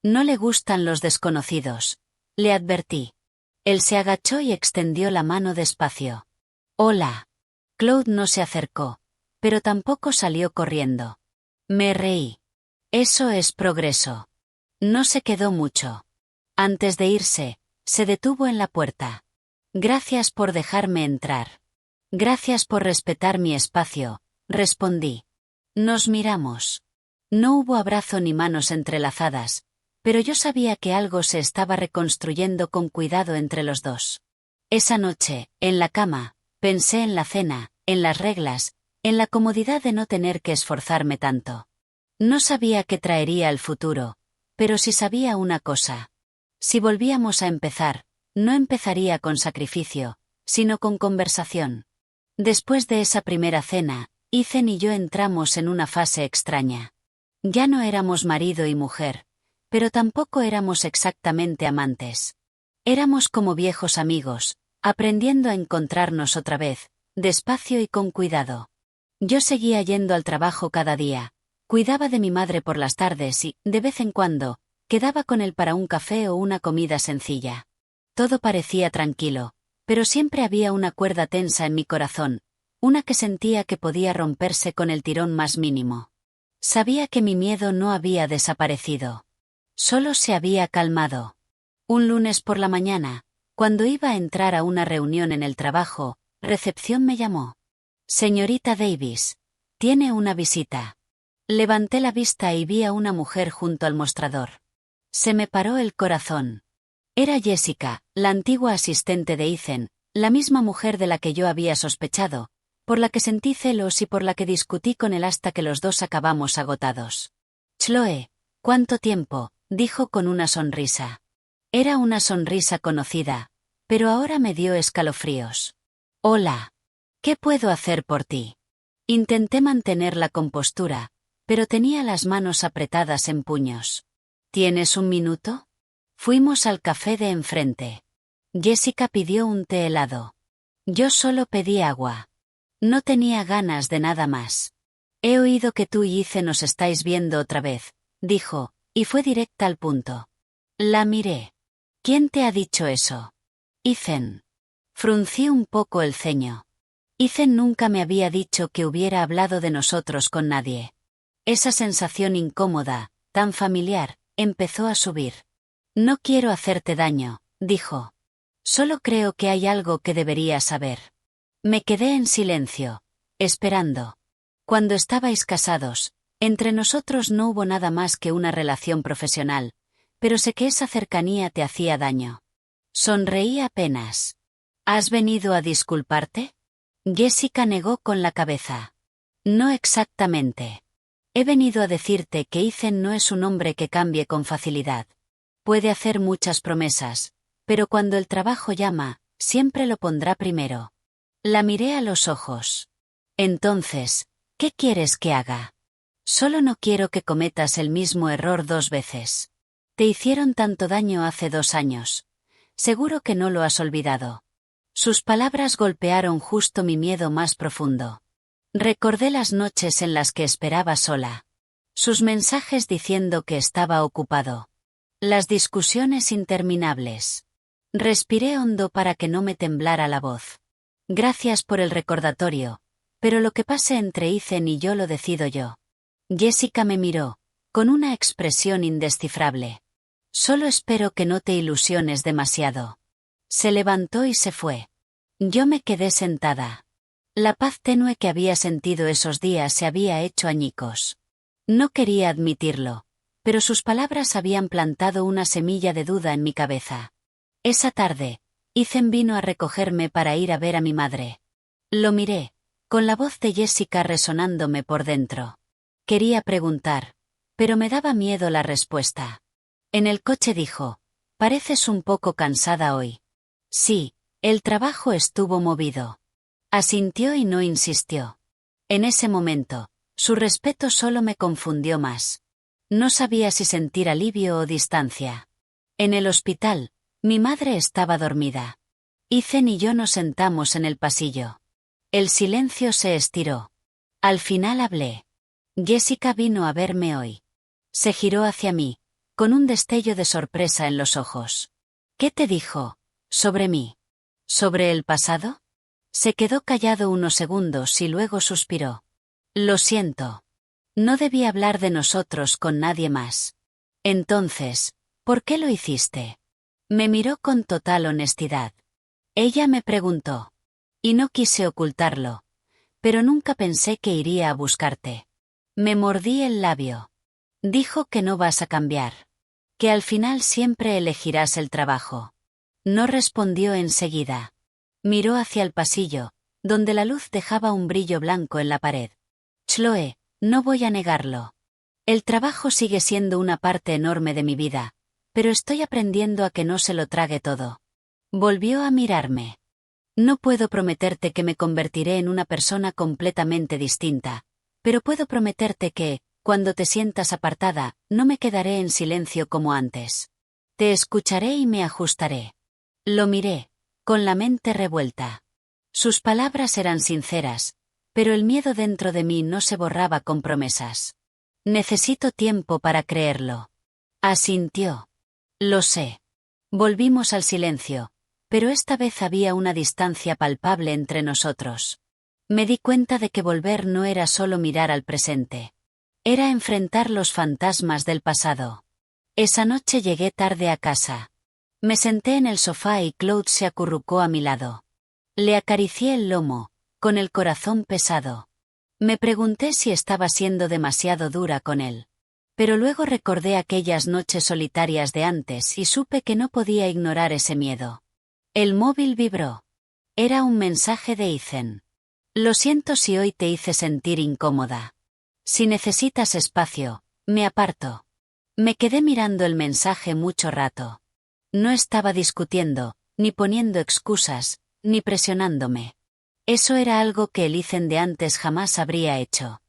No le gustan los desconocidos, le advertí. Él se agachó y extendió la mano despacio. Hola. Claude no se acercó, pero tampoco salió corriendo. Me reí. Eso es progreso. No se quedó mucho. Antes de irse, se detuvo en la puerta. Gracias por dejarme entrar. Gracias por respetar mi espacio, respondí. Nos miramos. No hubo abrazo ni manos entrelazadas, pero yo sabía que algo se estaba reconstruyendo con cuidado entre los dos. Esa noche, en la cama, pensé en la cena, en las reglas, en la comodidad de no tener que esforzarme tanto. No sabía qué traería el futuro, pero sí sabía una cosa. Si volvíamos a empezar, no empezaría con sacrificio, sino con conversación. Después de esa primera cena, Ethan y yo entramos en una fase extraña. Ya no éramos marido y mujer, pero tampoco éramos exactamente amantes. Éramos como viejos amigos, aprendiendo a encontrarnos otra vez, despacio y con cuidado. Yo seguía yendo al trabajo cada día, cuidaba de mi madre por las tardes y, de vez en cuando, quedaba con él para un café o una comida sencilla. Todo parecía tranquilo, pero siempre había una cuerda tensa en mi corazón, una que sentía que podía romperse con el tirón más mínimo. Sabía que mi miedo no había desaparecido. Solo se había calmado. Un lunes por la mañana, cuando iba a entrar a una reunión en el trabajo, recepción me llamó. Señorita Davis, tiene una visita. Levanté la vista y vi a una mujer junto al mostrador. Se me paró el corazón. Era Jessica, la antigua asistente de Ethan, la misma mujer de la que yo había sospechado, por la que sentí celos y por la que discutí con él hasta que los dos acabamos agotados. Chloe, ¿cuánto tiempo?, dijo con una sonrisa. Era una sonrisa conocida, pero ahora me dio escalofríos. Hola. ¿Qué puedo hacer por ti? Intenté mantener la compostura, pero tenía las manos apretadas en puños. ¿Tienes un minuto? Fuimos al café de enfrente. Jessica pidió un té helado. Yo solo pedí agua. No tenía ganas de nada más. He oído que tú y Ethan os estáis viendo otra vez, dijo, y fue directa al punto. La miré. ¿Quién te ha dicho eso? Ethan. Fruncí un poco el ceño. Ethan nunca me había dicho que hubiera hablado de nosotros con nadie. Esa sensación incómoda, tan familiar, empezó a subir. No quiero hacerte daño, dijo. Solo creo que hay algo que deberías saber. Me quedé en silencio, esperando. Cuando estabais casados, entre nosotros no hubo nada más que una relación profesional, pero sé que esa cercanía te hacía daño. Sonreí apenas. ¿Has venido a disculparte? Jessica negó con la cabeza. No exactamente. He venido a decirte que Ethan no es un hombre que cambie con facilidad. Puede hacer muchas promesas, pero cuando el trabajo llama, siempre lo pondrá primero. La miré a los ojos. Entonces, ¿qué quieres que haga? Solo no quiero que cometas el mismo error 2 veces. Te hicieron tanto daño hace 2 años. Seguro que no lo has olvidado. Sus palabras golpearon justo mi miedo más profundo. Recordé las noches en las que esperaba sola. Sus mensajes diciendo que estaba ocupado. Las discusiones interminables. Respiré hondo para que no me temblara la voz. Gracias por el recordatorio, pero lo que pase entre Ethan y yo lo decido yo. Jessica me miró, con una expresión indescifrable. Solo espero que no te ilusiones demasiado. Se levantó y se fue. Yo me quedé sentada. La paz tenue que había sentido esos días se había hecho añicos. No quería admitirlo, pero sus palabras habían plantado una semilla de duda en mi cabeza. Esa tarde, Ethan vino a recogerme para ir a ver a mi madre. Lo miré, con la voz de Jessica resonándome por dentro. Quería preguntar, pero me daba miedo la respuesta. En el coche dijo, pareces un poco cansada hoy. Sí, el trabajo estuvo movido. Asintió y no insistió. En ese momento, su respeto solo me confundió más. No sabía si sentir alivio o distancia. En el hospital, mi madre estaba dormida. Ethan y yo nos sentamos en el pasillo. El silencio se estiró. Al final hablé. Jessica vino a verme hoy. Se giró hacia mí, con un destello de sorpresa en los ojos. ¿Qué te dijo? ¿Sobre mí? ¿Sobre el pasado? Se quedó callado unos segundos y luego suspiró. Lo siento. No debí hablar de nosotros con nadie más. Entonces, ¿por qué lo hiciste? Me miró con total honestidad. Ella me preguntó. Y no quise ocultarlo. Pero nunca pensé que iría a buscarte. Me mordí el labio. Dijo que no vas a cambiar. Que al final siempre elegirás el trabajo. No respondió enseguida. Miró hacia el pasillo, donde la luz dejaba un brillo blanco en la pared. Chloe, no voy a negarlo. El trabajo sigue siendo una parte enorme de mi vida, pero estoy aprendiendo a que no se lo trague todo. Volvió a mirarme. No puedo prometerte que me convertiré en una persona completamente distinta, pero puedo prometerte que, cuando te sientas apartada, no me quedaré en silencio como antes. Te escucharé y me ajustaré. Lo miré, con la mente revuelta. Sus palabras eran sinceras, pero el miedo dentro de mí no se borraba con promesas. Necesito tiempo para creerlo. Asintió. Lo sé. Volvimos al silencio, pero esta vez había una distancia palpable entre nosotros. Me di cuenta de que volver no era solo mirar al presente. Era enfrentar los fantasmas del pasado. Esa noche llegué tarde a casa. Me senté en el sofá y Claude se acurrucó a mi lado. Le acaricié el lomo, con el corazón pesado. Me pregunté si estaba siendo demasiado dura con él. Pero luego recordé aquellas noches solitarias de antes y supe que no podía ignorar ese miedo. El móvil vibró. Era un mensaje de Ethan. Lo siento si hoy te hice sentir incómoda. Si necesitas espacio, me aparto. Me quedé mirando el mensaje mucho rato. No estaba discutiendo, ni poniendo excusas, ni presionándome. Eso era algo que el Ethan de antes jamás habría hecho.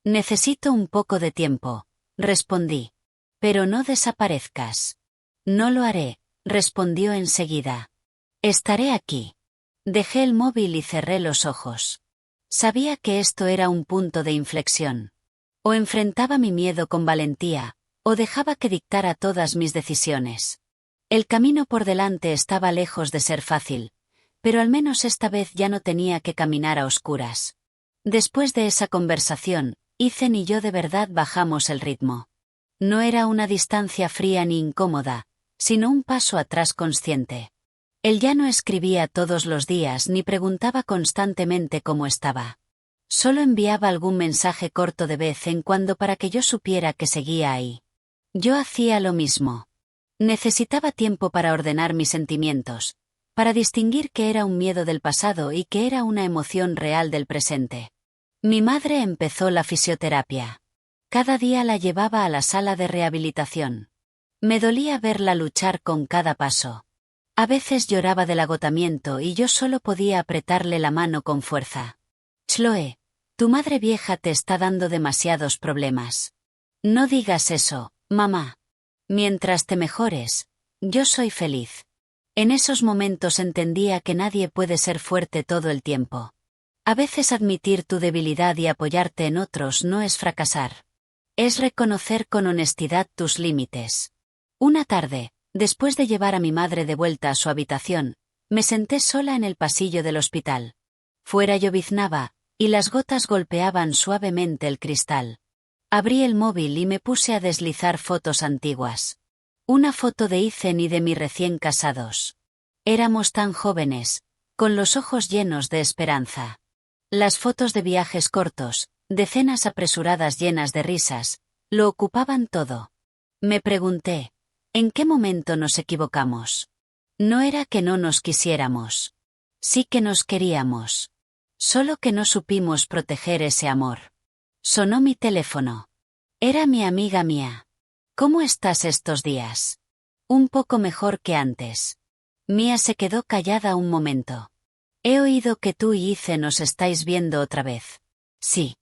Necesito un poco de tiempo, respondí. Pero no desaparezcas. No lo haré, respondió enseguida. Estaré aquí. Dejé el móvil y cerré los ojos. Sabía que esto era un punto de inflexión. O enfrentaba mi miedo con valentía, o dejaba que dictara todas mis decisiones. El camino por delante estaba lejos de ser fácil, pero al menos esta vez ya no tenía que caminar a oscuras. Después de esa conversación, Ethan y yo de verdad bajamos el ritmo. No era una distancia fría ni incómoda, sino un paso atrás consciente. Él ya no escribía todos los días ni preguntaba constantemente cómo estaba. Solo enviaba algún mensaje corto de vez en cuando para que yo supiera que seguía ahí. Yo hacía lo mismo. Necesitaba tiempo para ordenar mis sentimientos, para distinguir qué era un miedo del pasado y qué era una emoción real del presente. Mi madre empezó la fisioterapia. Cada día la llevaba a la sala de rehabilitación. Me dolía verla luchar con cada paso. A veces lloraba del agotamiento y yo solo podía apretarle la mano con fuerza. Chloe, tu madre vieja te está dando demasiados problemas. No digas eso, mamá. Mientras te mejores, yo soy feliz. En esos momentos entendía que nadie puede ser fuerte todo el tiempo. A veces admitir tu debilidad y apoyarte en otros no es fracasar. Es reconocer con honestidad tus límites. Una tarde, después de llevar a mi madre de vuelta a su habitación, me senté sola en el pasillo del hospital. Fuera lloviznaba, y las gotas golpeaban suavemente el cristal. Abrí el móvil y me puse a deslizar fotos antiguas. Una foto de Ethan y de mí recién casados. Éramos tan jóvenes, con los ojos llenos de esperanza. Las fotos de viajes cortos, de cenas apresuradas llenas de risas, lo ocupaban todo. Me pregunté, ¿en qué momento nos equivocamos? No era que no nos quisiéramos. Sí que nos queríamos. Solo que no supimos proteger ese amor. Sonó mi teléfono. Era mi amiga Mia. ¿Cómo estás estos días? Un poco mejor que antes. Mia se quedó callada un momento. He oído que tú y Ethan os estáis viendo otra vez. Sí.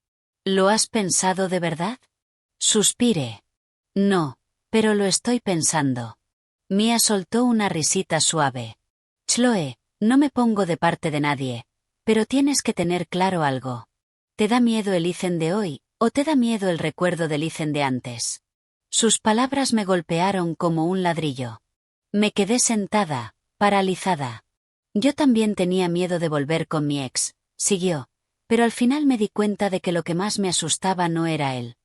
¿Lo has pensado de verdad? Suspiré. No, pero lo estoy pensando. Mia soltó una risita suave. Chloe, no me pongo de parte de nadie, pero tienes que tener claro algo. ¿Te da miedo el Ethan de hoy, o te da miedo el recuerdo del Ethan de antes? Sus palabras me golpearon como un ladrillo. Me quedé sentada, paralizada. Yo también tenía miedo de volver con mi ex, siguió, pero al final me di cuenta de que lo que más me asustaba no era él.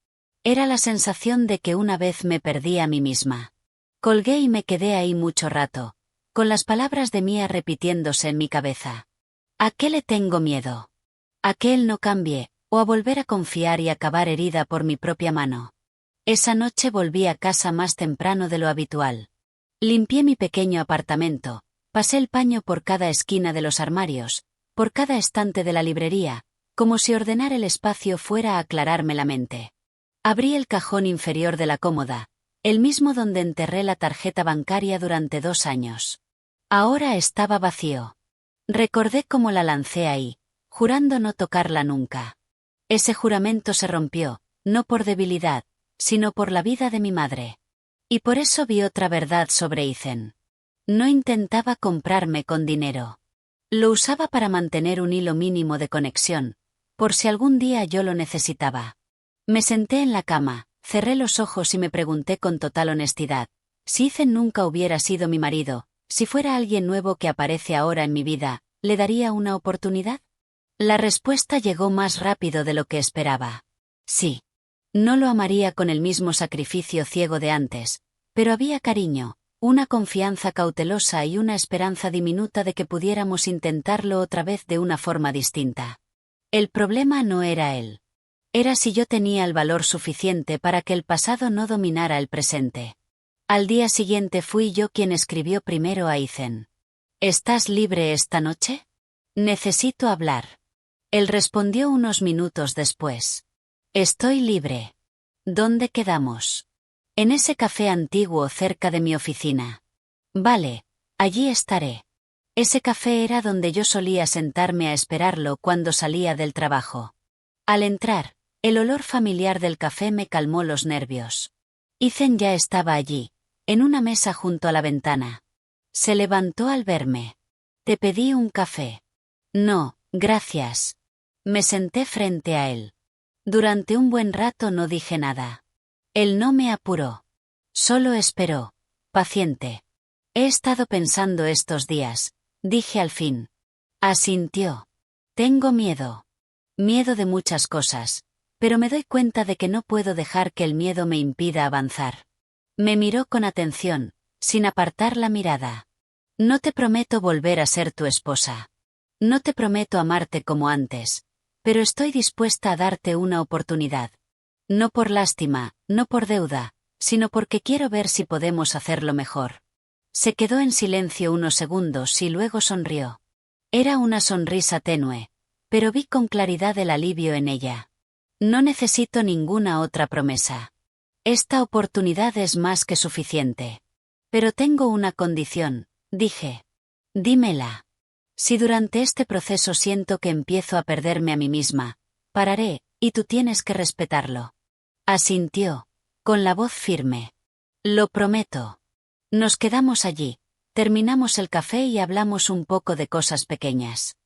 Era la sensación de que una vez me perdí a mí misma. Colgué y me quedé ahí mucho rato, con las palabras de Mia repitiéndose en mi cabeza. ¿A qué le tengo miedo? ¿A que él no cambie, o a volver a confiar y acabar herida por mi propia mano? Esa noche volví a casa más temprano de lo habitual. Limpié mi pequeño apartamento, pasé el paño por cada esquina de los armarios, por cada estante de la librería, como si ordenar el espacio fuera a aclararme la mente. Abrí el cajón inferior de la cómoda, el mismo donde enterré la tarjeta bancaria durante 2 años. Ahora estaba vacío. Recordé cómo la lancé ahí, jurando no tocarla nunca. Ese juramento se rompió, no por debilidad, sino por la vida de mi madre. Y por eso vi otra verdad sobre Ethan. No intentaba comprarme con dinero. Lo usaba para mantener un hilo mínimo de conexión, por si algún día yo lo necesitaba. Me senté en la cama, cerré los ojos y me pregunté con total honestidad, si Ethan nunca hubiera sido mi marido, si fuera alguien nuevo que aparece ahora en mi vida, ¿le daría una oportunidad? La respuesta llegó más rápido de lo que esperaba. Sí. No lo amaría con el mismo sacrificio ciego de antes, pero había cariño, una confianza cautelosa y una esperanza diminuta de que pudiéramos intentarlo otra vez de una forma distinta. El problema no era él. Era si yo tenía el valor suficiente para que el pasado no dominara el presente. Al día siguiente fui yo quien escribió primero a Ethan. ¿Estás libre esta noche? Necesito hablar. Él respondió unos minutos después. Estoy libre. ¿Dónde quedamos? En ese café antiguo cerca de mi oficina. Vale, allí estaré. Ese café era donde yo solía sentarme a esperarlo cuando salía del trabajo. Al entrar, el olor familiar del café me calmó los nervios. Ethan ya estaba allí, en una mesa junto a la ventana. Se levantó al verme. ¿Te pedí un café? No, gracias. Me senté frente a él. Durante un buen rato no dije nada. Él no me apuró. Solo esperó, paciente. He estado pensando estos días, dije al fin. Asintió. Tengo miedo. Miedo de muchas cosas, pero me doy cuenta de que no puedo dejar que el miedo me impida avanzar. Me miró con atención, sin apartar la mirada. No te prometo volver a ser tu esposa. No te prometo amarte como antes, pero estoy dispuesta a darte una oportunidad. No por lástima, no por deuda, sino porque quiero ver si podemos hacerlo mejor. Se quedó en silencio unos segundos y luego sonrió. Era una sonrisa tenue, pero vi con claridad el alivio en ella. No necesito ninguna otra promesa. Esta oportunidad es más que suficiente. Pero tengo una condición, dije. Dímela. Si durante este proceso siento que empiezo a perderme a mí misma, pararé, y tú tienes que respetarlo. Asintió, con la voz firme. Lo prometo. Nos quedamos allí, terminamos el café y hablamos un poco de cosas pequeñas.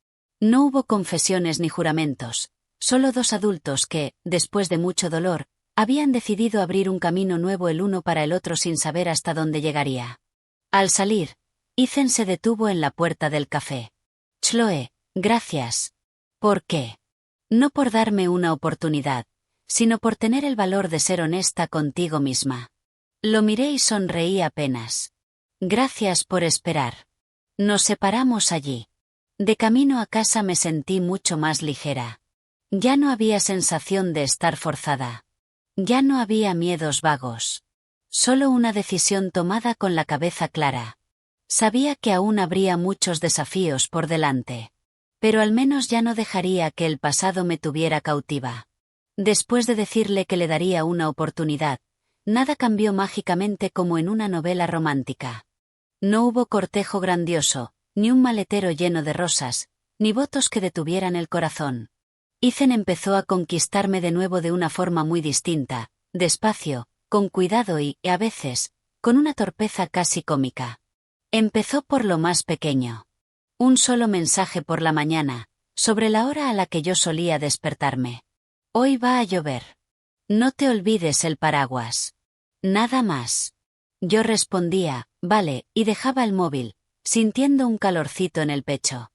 No hubo confesiones ni juramentos, solo dos adultos que, después de mucho dolor, habían decidido abrir un camino nuevo el uno para el otro sin saber hasta dónde llegaría. Al salir, Ethan se detuvo en la puerta del café. Chloe, gracias. ¿Por qué? No por darme una oportunidad, sino por tener el valor de ser honesta contigo misma. Lo miré y sonreí apenas. Gracias por esperar. Nos separamos allí. De camino a casa me sentí mucho más ligera. Ya no había sensación de estar forzada. Ya no había miedos vagos. Solo una decisión tomada con la cabeza clara. Sabía que aún habría muchos desafíos por delante. Pero al menos ya no dejaría que el pasado me tuviera cautiva. Después de decirle que le daría una oportunidad, nada cambió mágicamente como en una novela romántica. No hubo cortejo grandioso, ni un maletero lleno de rosas, ni votos que detuvieran el corazón. Ethan empezó a conquistarme de nuevo de una forma muy distinta, despacio, con cuidado y, a veces, con una torpeza casi cómica. Empezó por lo más pequeño. Un solo mensaje por la mañana, sobre la hora a la que yo solía despertarme. Hoy va a llover. No te olvides el paraguas. Nada más. Yo respondía, vale, y dejaba el móvil, sintiendo un calorcito en el pecho.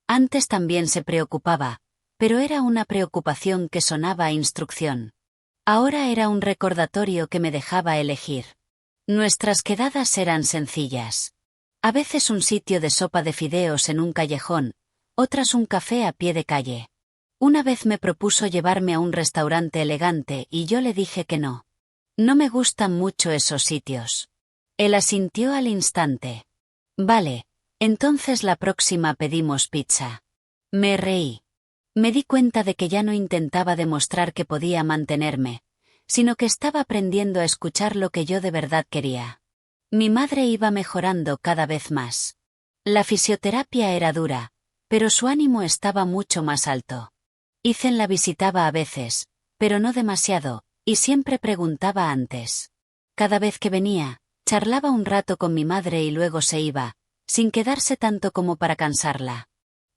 Antes también se preocupaba, pero era una preocupación que sonaba a instrucción. Ahora era un recordatorio que me dejaba elegir. Nuestras quedadas eran sencillas. A veces un sitio de sopa de fideos en un callejón, otras un café a pie de calle. Una vez me propuso llevarme a un restaurante elegante y yo le dije que no. No me gustan mucho esos sitios. Él asintió al instante. Vale, entonces la próxima pedimos pizza. Me reí. Me di cuenta de que ya no intentaba demostrar que podía mantenerme, sino que estaba aprendiendo a escuchar lo que yo de verdad quería. Mi madre iba mejorando cada vez más. La fisioterapia era dura, pero su ánimo estaba mucho más alto. Ethan la visitaba a veces, pero no demasiado, y siempre preguntaba antes. Cada vez que venía, charlaba un rato con mi madre y luego se iba, sin quedarse tanto como para cansarla.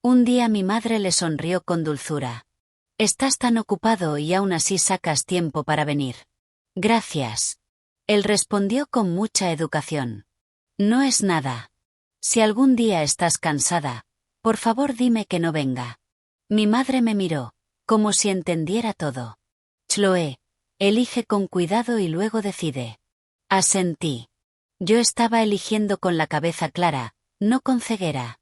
Un día mi madre le sonrió con dulzura. Estás tan ocupado y aún así sacas tiempo para venir. Gracias. Él respondió con mucha educación. No es nada. Si algún día estás cansada, por favor dime que no venga. Mi madre me miró, como si entendiera todo. Chloe, elige con cuidado y luego decide. Asentí. Yo estaba eligiendo con la cabeza clara, no con ceguera.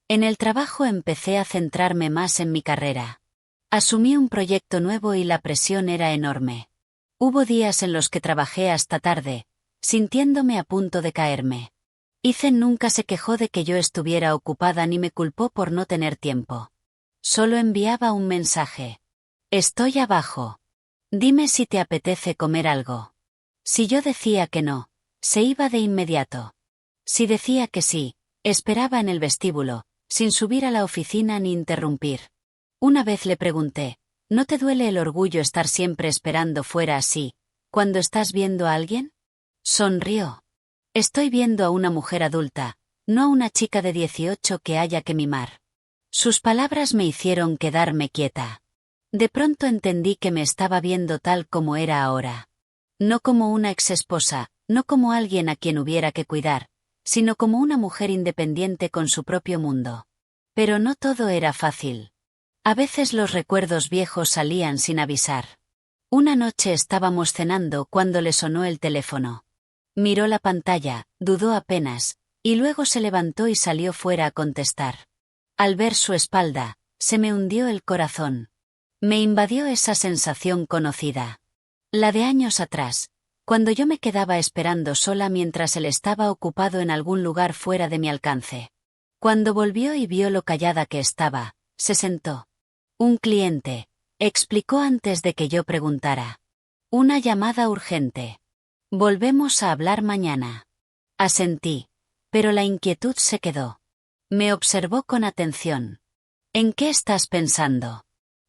En el trabajo empecé a centrarme más en mi carrera. Asumí un proyecto nuevo y la presión era enorme. Hubo días en los que trabajé hasta tarde, sintiéndome a punto de caerme. Ethan nunca se quejó de que yo estuviera ocupada ni me culpó por no tener tiempo. Solo enviaba un mensaje. Estoy abajo. Dime si te apetece comer algo. Si yo decía que no, se iba de inmediato. Si decía que sí, esperaba en el vestíbulo, sin subir a la oficina ni interrumpir. Una vez le pregunté, ¿no te duele el orgullo estar siempre esperando fuera así, cuando estás viendo a alguien? Sonrió. Estoy viendo a una mujer adulta, no a una chica de 18 que haya que mimar. Sus palabras me hicieron quedarme quieta. De pronto entendí que me estaba viendo tal como era ahora. No como una exesposa, no como alguien a quien hubiera que cuidar, sino como una mujer independiente con su propio mundo. Pero no todo era fácil. A veces los recuerdos viejos salían sin avisar. Una noche estábamos cenando cuando le sonó el teléfono. Miró la pantalla, dudó apenas, y luego se levantó y salió fuera a contestar. Al ver su espalda, se me hundió el corazón. Me invadió esa sensación conocida. La de años atrás, cuando yo me quedaba esperando sola mientras él estaba ocupado en algún lugar fuera de mi alcance. Cuando volvió y vio lo callada que estaba, se sentó. Un cliente, explicó antes de que yo preguntara. Una llamada urgente. Volvemos a hablar mañana. Asentí, pero la inquietud se quedó. Me observó con atención. ¿En qué estás pensando?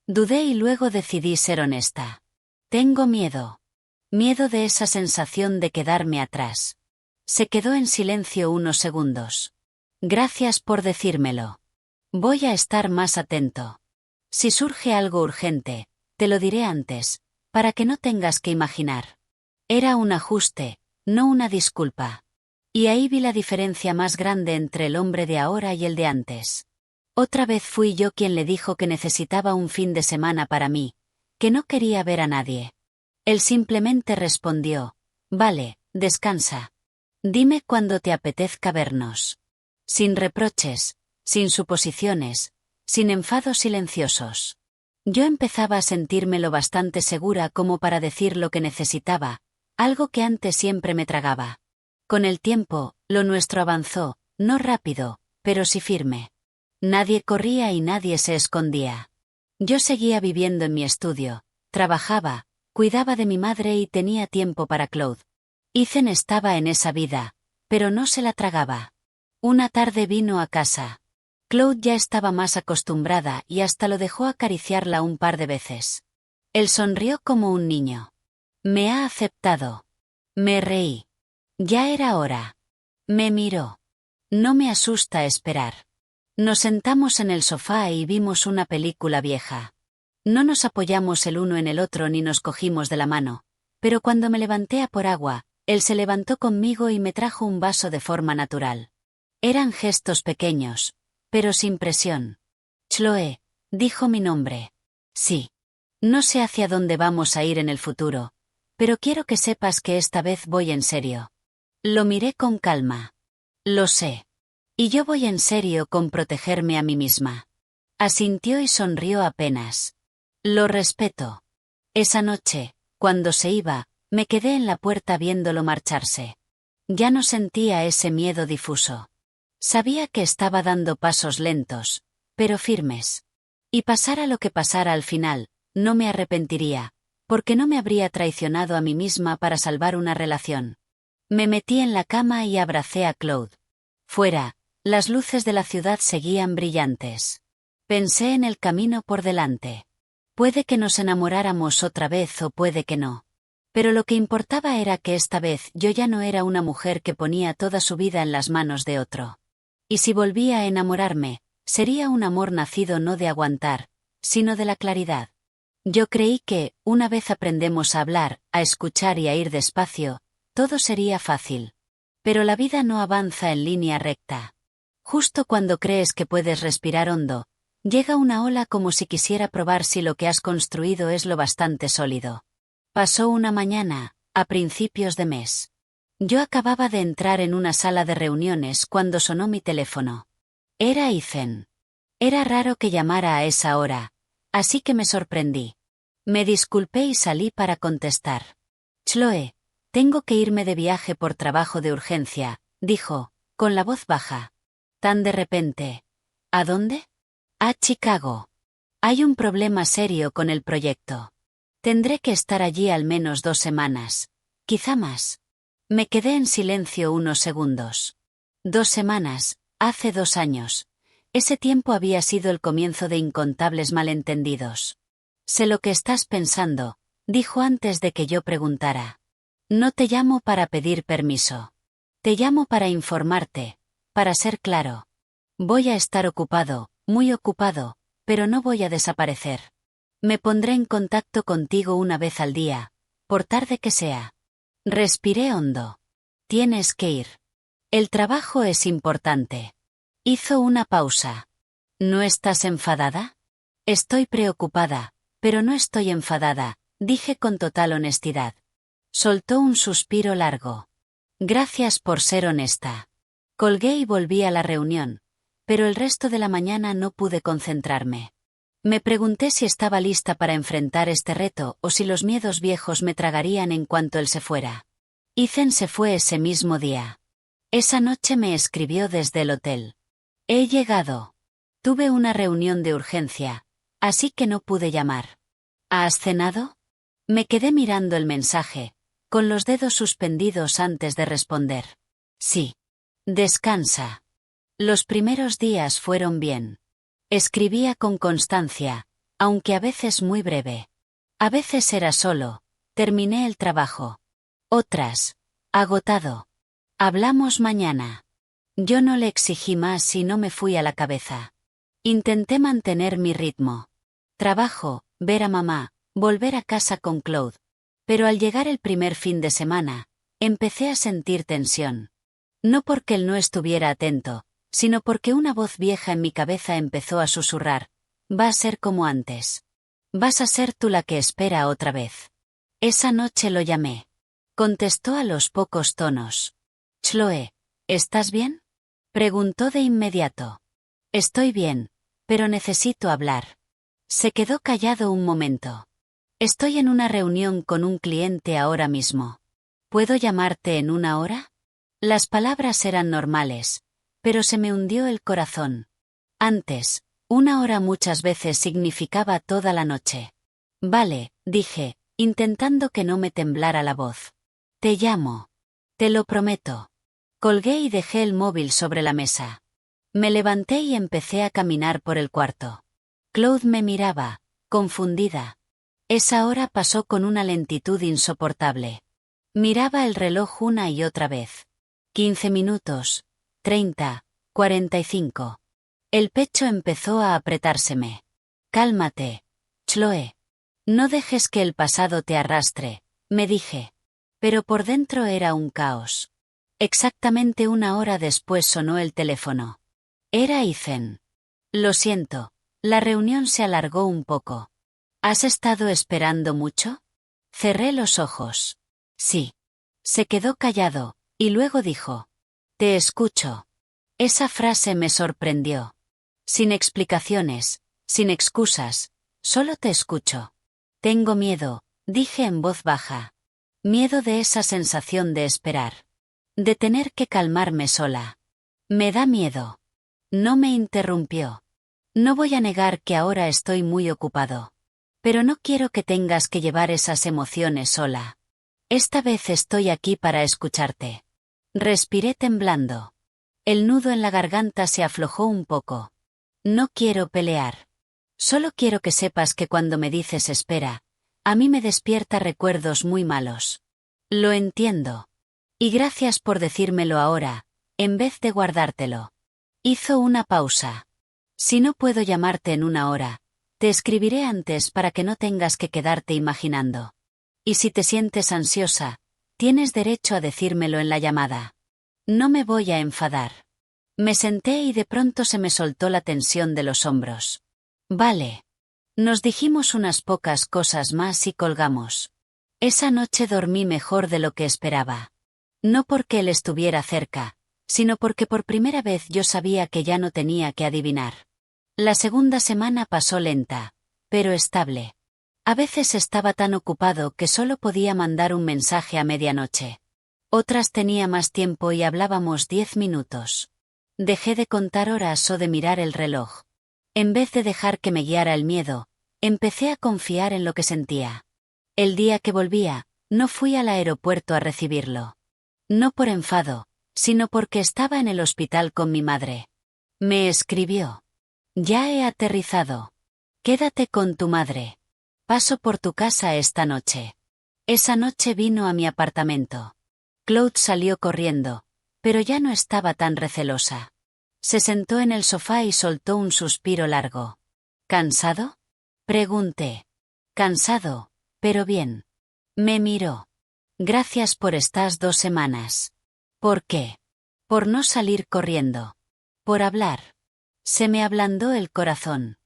Dudé y luego decidí ser honesta. Tengo miedo. Miedo de esa sensación de quedarme atrás. Se quedó en silencio unos segundos. Gracias por decírmelo. Voy a estar más atento. Si surge algo urgente, te lo diré antes, para que no tengas que imaginar. Era un ajuste, no una disculpa. Y ahí vi la diferencia más grande entre el hombre de ahora y el de antes. Otra vez fui yo quien le dijo que necesitaba un fin de semana para mí, que no quería ver a nadie. Él simplemente respondió, vale, descansa. Dime cuando te apetezca vernos. Sin reproches, sin suposiciones, sin enfados silenciosos. Yo empezaba a sentirme lo bastante segura como para decir lo que necesitaba, algo que antes siempre me tragaba. Con el tiempo, lo nuestro avanzó, no rápido, pero sí firme. Nadie corría y nadie se escondía. Yo seguía viviendo en mi estudio, trabajaba, cuidaba de mi madre y tenía tiempo para Claude. Ethan estaba en esa vida, pero no se la tragaba. Una tarde vino a casa. Claude ya estaba más acostumbrada y hasta lo dejó acariciarla un par de veces. Él sonrió como un niño. Me ha aceptado. Me reí. Ya era hora. Me miró. No me asusta esperar. Nos sentamos en el sofá y vimos una película vieja. No nos apoyamos el uno en el otro ni nos cogimos de la mano, pero cuando me levanté a por agua, él se levantó conmigo y me trajo un vaso de forma natural. Eran gestos pequeños, pero sin presión. Chloe, dijo mi nombre. Sí. No sé hacia dónde vamos a ir en el futuro, pero quiero que sepas que esta vez voy en serio. Lo miré con calma. Lo sé. Y yo voy en serio con protegerme a mí misma. Asintió y sonrió apenas. Lo respeto. Esa noche, cuando se iba, me quedé en la puerta viéndolo marcharse. Ya no sentía ese miedo difuso. Sabía que estaba dando pasos lentos, pero firmes. Y pasara lo que pasara al final, no me arrepentiría, porque no me habría traicionado a mí misma para salvar una relación. Me metí en la cama y abracé a Claude. Fuera, las luces de la ciudad seguían brillantes. Pensé en el camino por delante. Puede que nos enamoráramos otra vez o puede que no. Pero lo que importaba era que esta vez yo ya no era una mujer que ponía toda su vida en las manos de otro. Y si volvía a enamorarme, sería un amor nacido no de aguantar, sino de la claridad. Yo creí que, una vez aprendemos a hablar, a escuchar y a ir despacio, todo sería fácil. Pero la vida no avanza en línea recta. Justo cuando crees que puedes respirar hondo, llega una ola como si quisiera probar si lo que has construido es lo bastante sólido. Pasó una mañana, a principios de mes. Yo acababa de entrar en una sala de reuniones cuando sonó mi teléfono. Era Ethan. Era raro que llamara a esa hora, así que me sorprendí. Me disculpé y salí para contestar. Chloe, tengo que irme de viaje por trabajo de urgencia, dijo, con la voz baja. Tan de repente. ¿A dónde? A Chicago. Hay un problema serio con el proyecto. Tendré que estar allí al menos 2 semanas, quizá más. Me quedé en silencio unos segundos. 2 semanas, hace 2 años. Ese tiempo había sido el comienzo de incontables malentendidos. Sé lo que estás pensando, dijo antes de que yo preguntara. No te llamo para pedir permiso. Te llamo para informarte, para ser claro. Voy a estar ocupado, muy ocupado, pero no voy a desaparecer. Me pondré en contacto contigo una vez al día, por tarde que sea. Respiré hondo. Tienes que ir. El trabajo es importante. Hizo una pausa. ¿No estás enfadada? Estoy preocupada, pero no estoy enfadada, dije con total honestidad. Soltó un suspiro largo. Gracias por ser honesta. Colgué y volví a la reunión, pero el resto de la mañana no pude concentrarme. Me pregunté si estaba lista para enfrentar este reto o si los miedos viejos me tragarían en cuanto él se fuera. Ethan se fue ese mismo día. Esa noche me escribió desde el hotel. He llegado. Tuve una reunión de urgencia, así que no pude llamar. ¿Has cenado? Me quedé mirando el mensaje, con los dedos suspendidos antes de responder. Sí. Descansa. Los primeros días fueron bien. Escribía con constancia, aunque a veces muy breve. A veces era solo, terminé el trabajo. Otras, agotado. Hablamos mañana. Yo no le exigí más y no me fui a la cabeza. Intenté mantener mi ritmo. Trabajo, ver a mamá, volver a casa con Claude. Pero al llegar el primer fin de semana, empecé a sentir tensión. No porque él no estuviera atento, sino porque una voz vieja en mi cabeza empezó a susurrar. Va a ser como antes. Vas a ser tú la que espera otra vez. Esa noche lo llamé. Contestó a los pocos tonos. Chloe, ¿estás bien? Preguntó de inmediato. Estoy bien, pero necesito hablar. Se quedó callado un momento. Estoy en una reunión con un cliente ahora mismo. ¿Puedo llamarte en una hora? Las palabras eran normales, pero se me hundió el corazón. Antes, una hora muchas veces significaba toda la noche. Vale, dije, intentando que no me temblara la voz. Te llamo. Te lo prometo. Colgué y dejé el móvil sobre la mesa. Me levanté y empecé a caminar por el cuarto. Claude me miraba, confundida. Esa hora pasó con una lentitud insoportable. Miraba el reloj una y otra vez. 15 minutos. 30, 45. El pecho empezó a apretárseme. Cálmate, Chloe. No dejes que el pasado te arrastre, me dije. Pero por dentro era un caos. Exactamente una hora después sonó el teléfono. Era Ethan. Lo siento, la reunión se alargó un poco. ¿Has estado esperando mucho? Cerré los ojos. Sí. Se quedó callado, y luego dijo. Te escucho. Esa frase me sorprendió. Sin explicaciones, sin excusas, solo te escucho. Tengo miedo, dije en voz baja. Miedo de esa sensación de esperar. De tener que calmarme sola. Me da miedo. No me interrumpió. No voy a negar que ahora estoy muy ocupado. Pero no quiero que tengas que llevar esas emociones sola. Esta vez estoy aquí para escucharte. Respiré temblando. El nudo en la garganta se aflojó un poco. No quiero pelear. Solo quiero que sepas que cuando me dices espera, a mí me despierta recuerdos muy malos. Lo entiendo. Y gracias por decírmelo ahora, en vez de guardártelo. Hizo una pausa. Si no puedo llamarte en una hora, te escribiré antes para que no tengas que quedarte imaginando. Y si te sientes ansiosa, tienes derecho a decírmelo en la llamada. No me voy a enfadar. Me senté y de pronto se me soltó la tensión de los hombros. Vale. Nos dijimos unas pocas cosas más y colgamos. Esa noche dormí mejor de lo que esperaba. No porque él estuviera cerca, sino porque por primera vez yo sabía que ya no tenía que adivinar. La segunda semana pasó lenta, pero estable. A veces estaba tan ocupado que solo podía mandar un mensaje a medianoche. Otras tenía más tiempo y hablábamos 10 minutos. Dejé de contar horas o de mirar el reloj. En vez de dejar que me guiara el miedo, empecé a confiar en lo que sentía. El día que volvía, no fui al aeropuerto a recibirlo. No por enfado, sino porque estaba en el hospital con mi madre. Me escribió. Ya he aterrizado. Quédate con tu madre. Paso por tu casa esta noche. Esa noche vino a mi apartamento. Claude salió corriendo, pero ya no estaba tan recelosa. Se sentó en el sofá y soltó un suspiro largo. ¿Cansado? Pregunté. Cansado, pero bien. Me miró. Gracias por estas 2 semanas. ¿Por qué? Por no salir corriendo. Por hablar. Se me ablandó el corazón.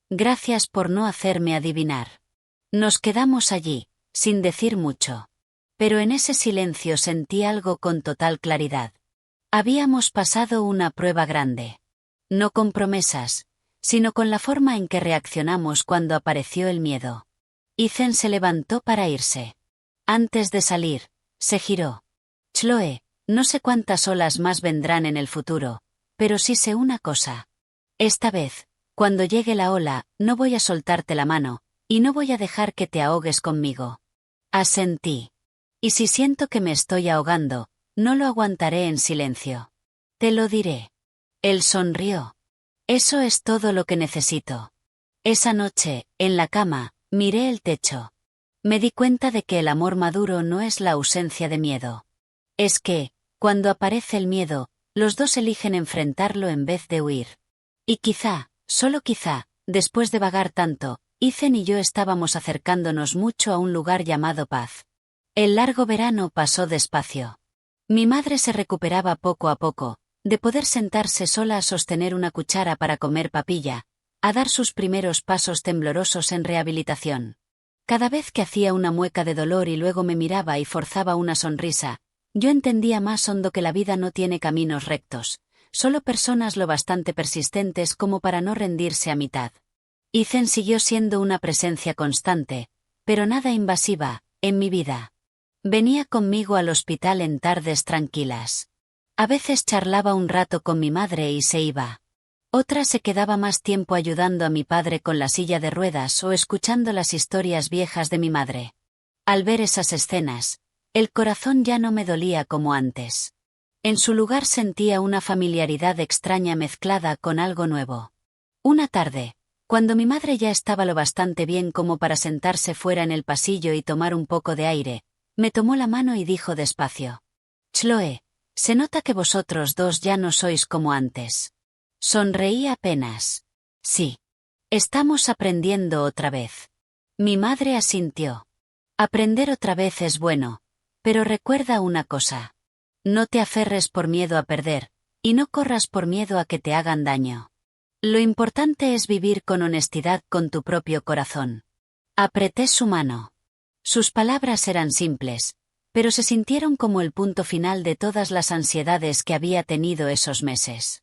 Gracias por no hacerme adivinar. Nos quedamos allí, sin decir mucho. Pero en ese silencio sentí algo con total claridad. Habíamos pasado una prueba grande. No con promesas, sino con la forma en que reaccionamos cuando apareció el miedo. Ethan se levantó para irse. Antes de salir, se giró. Chloe, no sé cuántas olas más vendrán en el futuro, pero sí sé una cosa. Esta vez, cuando llegue la ola, no voy a soltarte la mano, y no voy a dejar que te ahogues conmigo. Asentí. Y si siento que me estoy ahogando, no lo aguantaré en silencio. Te lo diré. Él sonrió. Eso es todo lo que necesito. Esa noche, en la cama, miré el techo. Me di cuenta de que el amor maduro no es la ausencia de miedo. Es que, cuando aparece el miedo, los dos eligen enfrentarlo en vez de huir. Y quizá, solo quizá, después de vagar tanto, Ethan y yo estábamos acercándonos mucho a un lugar llamado paz. El largo verano pasó despacio. Mi madre se recuperaba poco a poco, de poder sentarse sola a sostener una cuchara para comer papilla, a dar sus primeros pasos temblorosos en rehabilitación. Cada vez que hacía una mueca de dolor y luego me miraba y forzaba una sonrisa, yo entendía más hondo que la vida no tiene caminos rectos, solo personas lo bastante persistentes como para no rendirse a mitad. Ethan siguió siendo una presencia constante, pero nada invasiva, en mi vida. Venía conmigo al hospital en tardes tranquilas. A veces charlaba un rato con mi madre y se iba. Otra se quedaba más tiempo ayudando a mi padre con la silla de ruedas o escuchando las historias viejas de mi madre. Al ver esas escenas, el corazón ya no me dolía como antes. En su lugar sentía una familiaridad extraña mezclada con algo nuevo. Una tarde, cuando mi madre ya estaba lo bastante bien como para sentarse fuera en el pasillo y tomar un poco de aire, me tomó la mano y dijo despacio: Chloe, se nota que vosotros dos ya no sois como antes. Sonreí apenas. Sí. Estamos aprendiendo otra vez. Mi madre asintió. Aprender otra vez es bueno, pero recuerda una cosa. No te aferres por miedo a perder, y no corras por miedo a que te hagan daño. Lo importante es vivir con honestidad con tu propio corazón. Apreté su mano. Sus palabras eran simples, pero se sintieron como el punto final de todas las ansiedades que había tenido esos meses.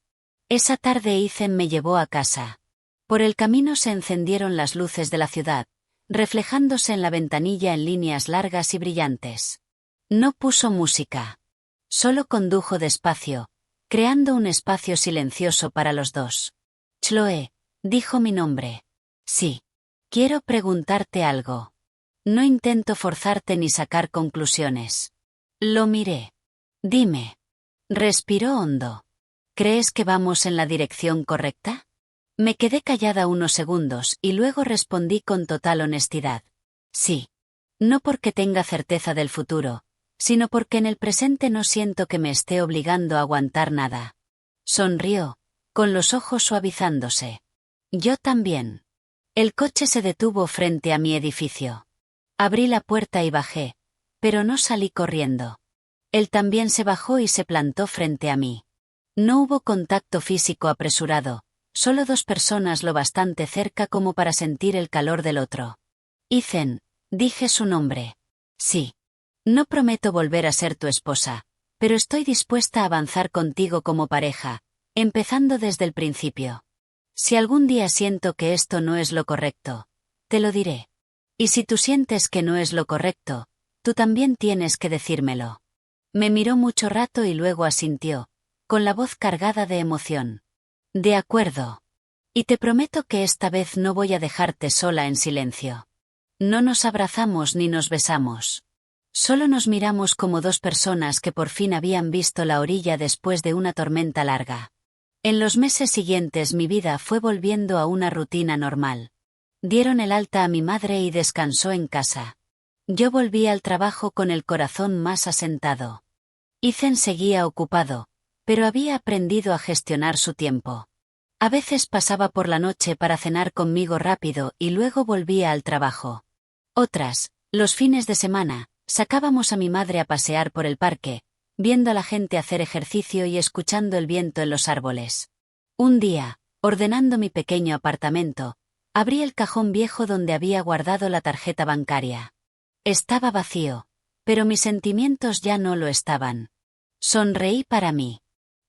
Esa tarde Ethan me llevó a casa. Por el camino se encendieron las luces de la ciudad, reflejándose en la ventanilla en líneas largas y brillantes. No puso música. Solo condujo despacio, creando un espacio silencioso para los dos. Chloe, dijo mi nombre. Sí. Quiero preguntarte algo. No intento forzarte ni sacar conclusiones. Lo miré. Dime. Respiró hondo. ¿Crees que vamos en la dirección correcta? Me quedé callada unos segundos y luego respondí con total honestidad. Sí. No porque tenga certeza del futuro, sino porque en el presente no siento que me esté obligando a aguantar nada. Sonrió, con los ojos suavizándose. Yo también. El coche se detuvo frente a mi edificio. Abrí la puerta y bajé, pero no salí corriendo. Él también se bajó y se plantó frente a mí. No hubo contacto físico apresurado, solo dos personas lo bastante cerca como para sentir el calor del otro. Ethan, dije su nombre. Sí. No prometo volver a ser tu esposa, pero estoy dispuesta a avanzar contigo como pareja, empezando desde el principio. Si algún día siento que esto no es lo correcto, te lo diré. Y si tú sientes que no es lo correcto, tú también tienes que decírmelo. Me miró mucho rato y luego asintió, con la voz cargada de emoción. De acuerdo. Y te prometo que esta vez no voy a dejarte sola en silencio. No nos abrazamos ni nos besamos. Solo nos miramos como dos personas que por fin habían visto la orilla después de una tormenta larga. En los meses siguientes mi vida fue volviendo a una rutina normal. Dieron el alta a mi madre y descansó en casa. Yo volví al trabajo con el corazón más asentado. Ethan seguía ocupado, pero había aprendido a gestionar su tiempo. A veces pasaba por la noche para cenar conmigo rápido y luego volvía al trabajo. Otras, los fines de semana, sacábamos a mi madre a pasear por el parque, viendo a la gente hacer ejercicio y escuchando el viento en los árboles. Un día, ordenando mi pequeño apartamento, abrí el cajón viejo donde había guardado la tarjeta bancaria. Estaba vacío, pero mis sentimientos ya no lo estaban. Sonreí para mí.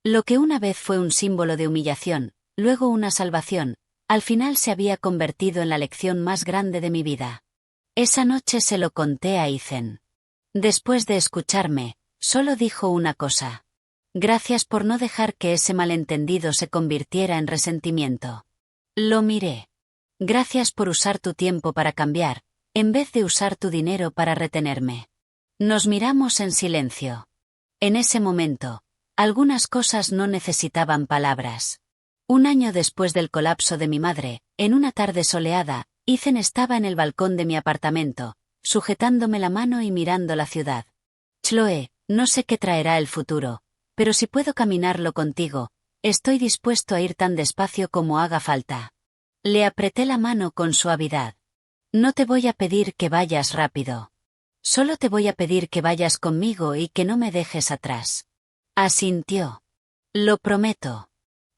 Lo que una vez fue un símbolo de humillación, luego una salvación, al final se había convertido en la lección más grande de mi vida. Esa noche se lo conté a Ethan. Después de escucharme, solo dijo una cosa. Gracias por no dejar que ese malentendido se convirtiera en resentimiento. Lo miré. Gracias por usar tu tiempo para cambiar, en vez de usar tu dinero para retenerme. Nos miramos en silencio. En ese momento, algunas cosas no necesitaban palabras. Un año después del colapso de mi madre, en una tarde soleada, Ethan estaba en el balcón de mi apartamento, sujetándome la mano y mirando la ciudad. Chloe, no sé qué traerá el futuro, pero si puedo caminarlo contigo, estoy dispuesto a ir tan despacio como haga falta. Le apreté la mano con suavidad. No te voy a pedir que vayas rápido. Solo te voy a pedir que vayas conmigo y que no me dejes atrás. Asintió. Lo prometo.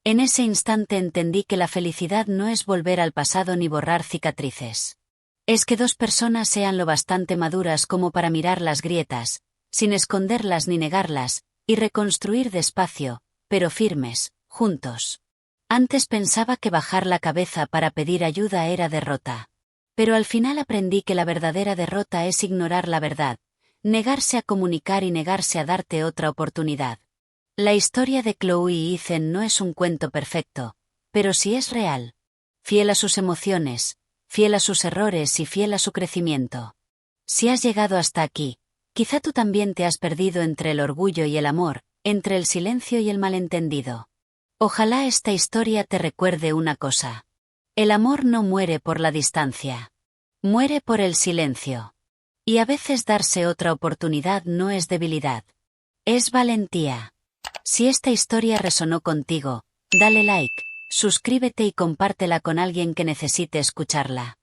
En ese instante entendí que la felicidad no es volver al pasado ni borrar cicatrices. Es que dos personas sean lo bastante maduras como para mirar las grietas, sin esconderlas ni negarlas, y reconstruir despacio, pero firmes, juntos. Antes pensaba que bajar la cabeza para pedir ayuda era derrota. Pero al final aprendí que la verdadera derrota es ignorar la verdad, negarse a comunicar y negarse a darte otra oportunidad. La historia de Chloe y Ethan no es un cuento perfecto, pero sí es real. Fiel a sus emociones, fiel a sus errores y fiel a su crecimiento. Si has llegado hasta aquí, quizá tú también te has perdido entre el orgullo y el amor, entre el silencio y el malentendido. Ojalá esta historia te recuerde una cosa. El amor no muere por la distancia. Muere por el silencio. Y a veces darse otra oportunidad no es debilidad. Es valentía. Si esta historia resonó contigo, dale like, suscríbete y compártela con alguien que necesite escucharla.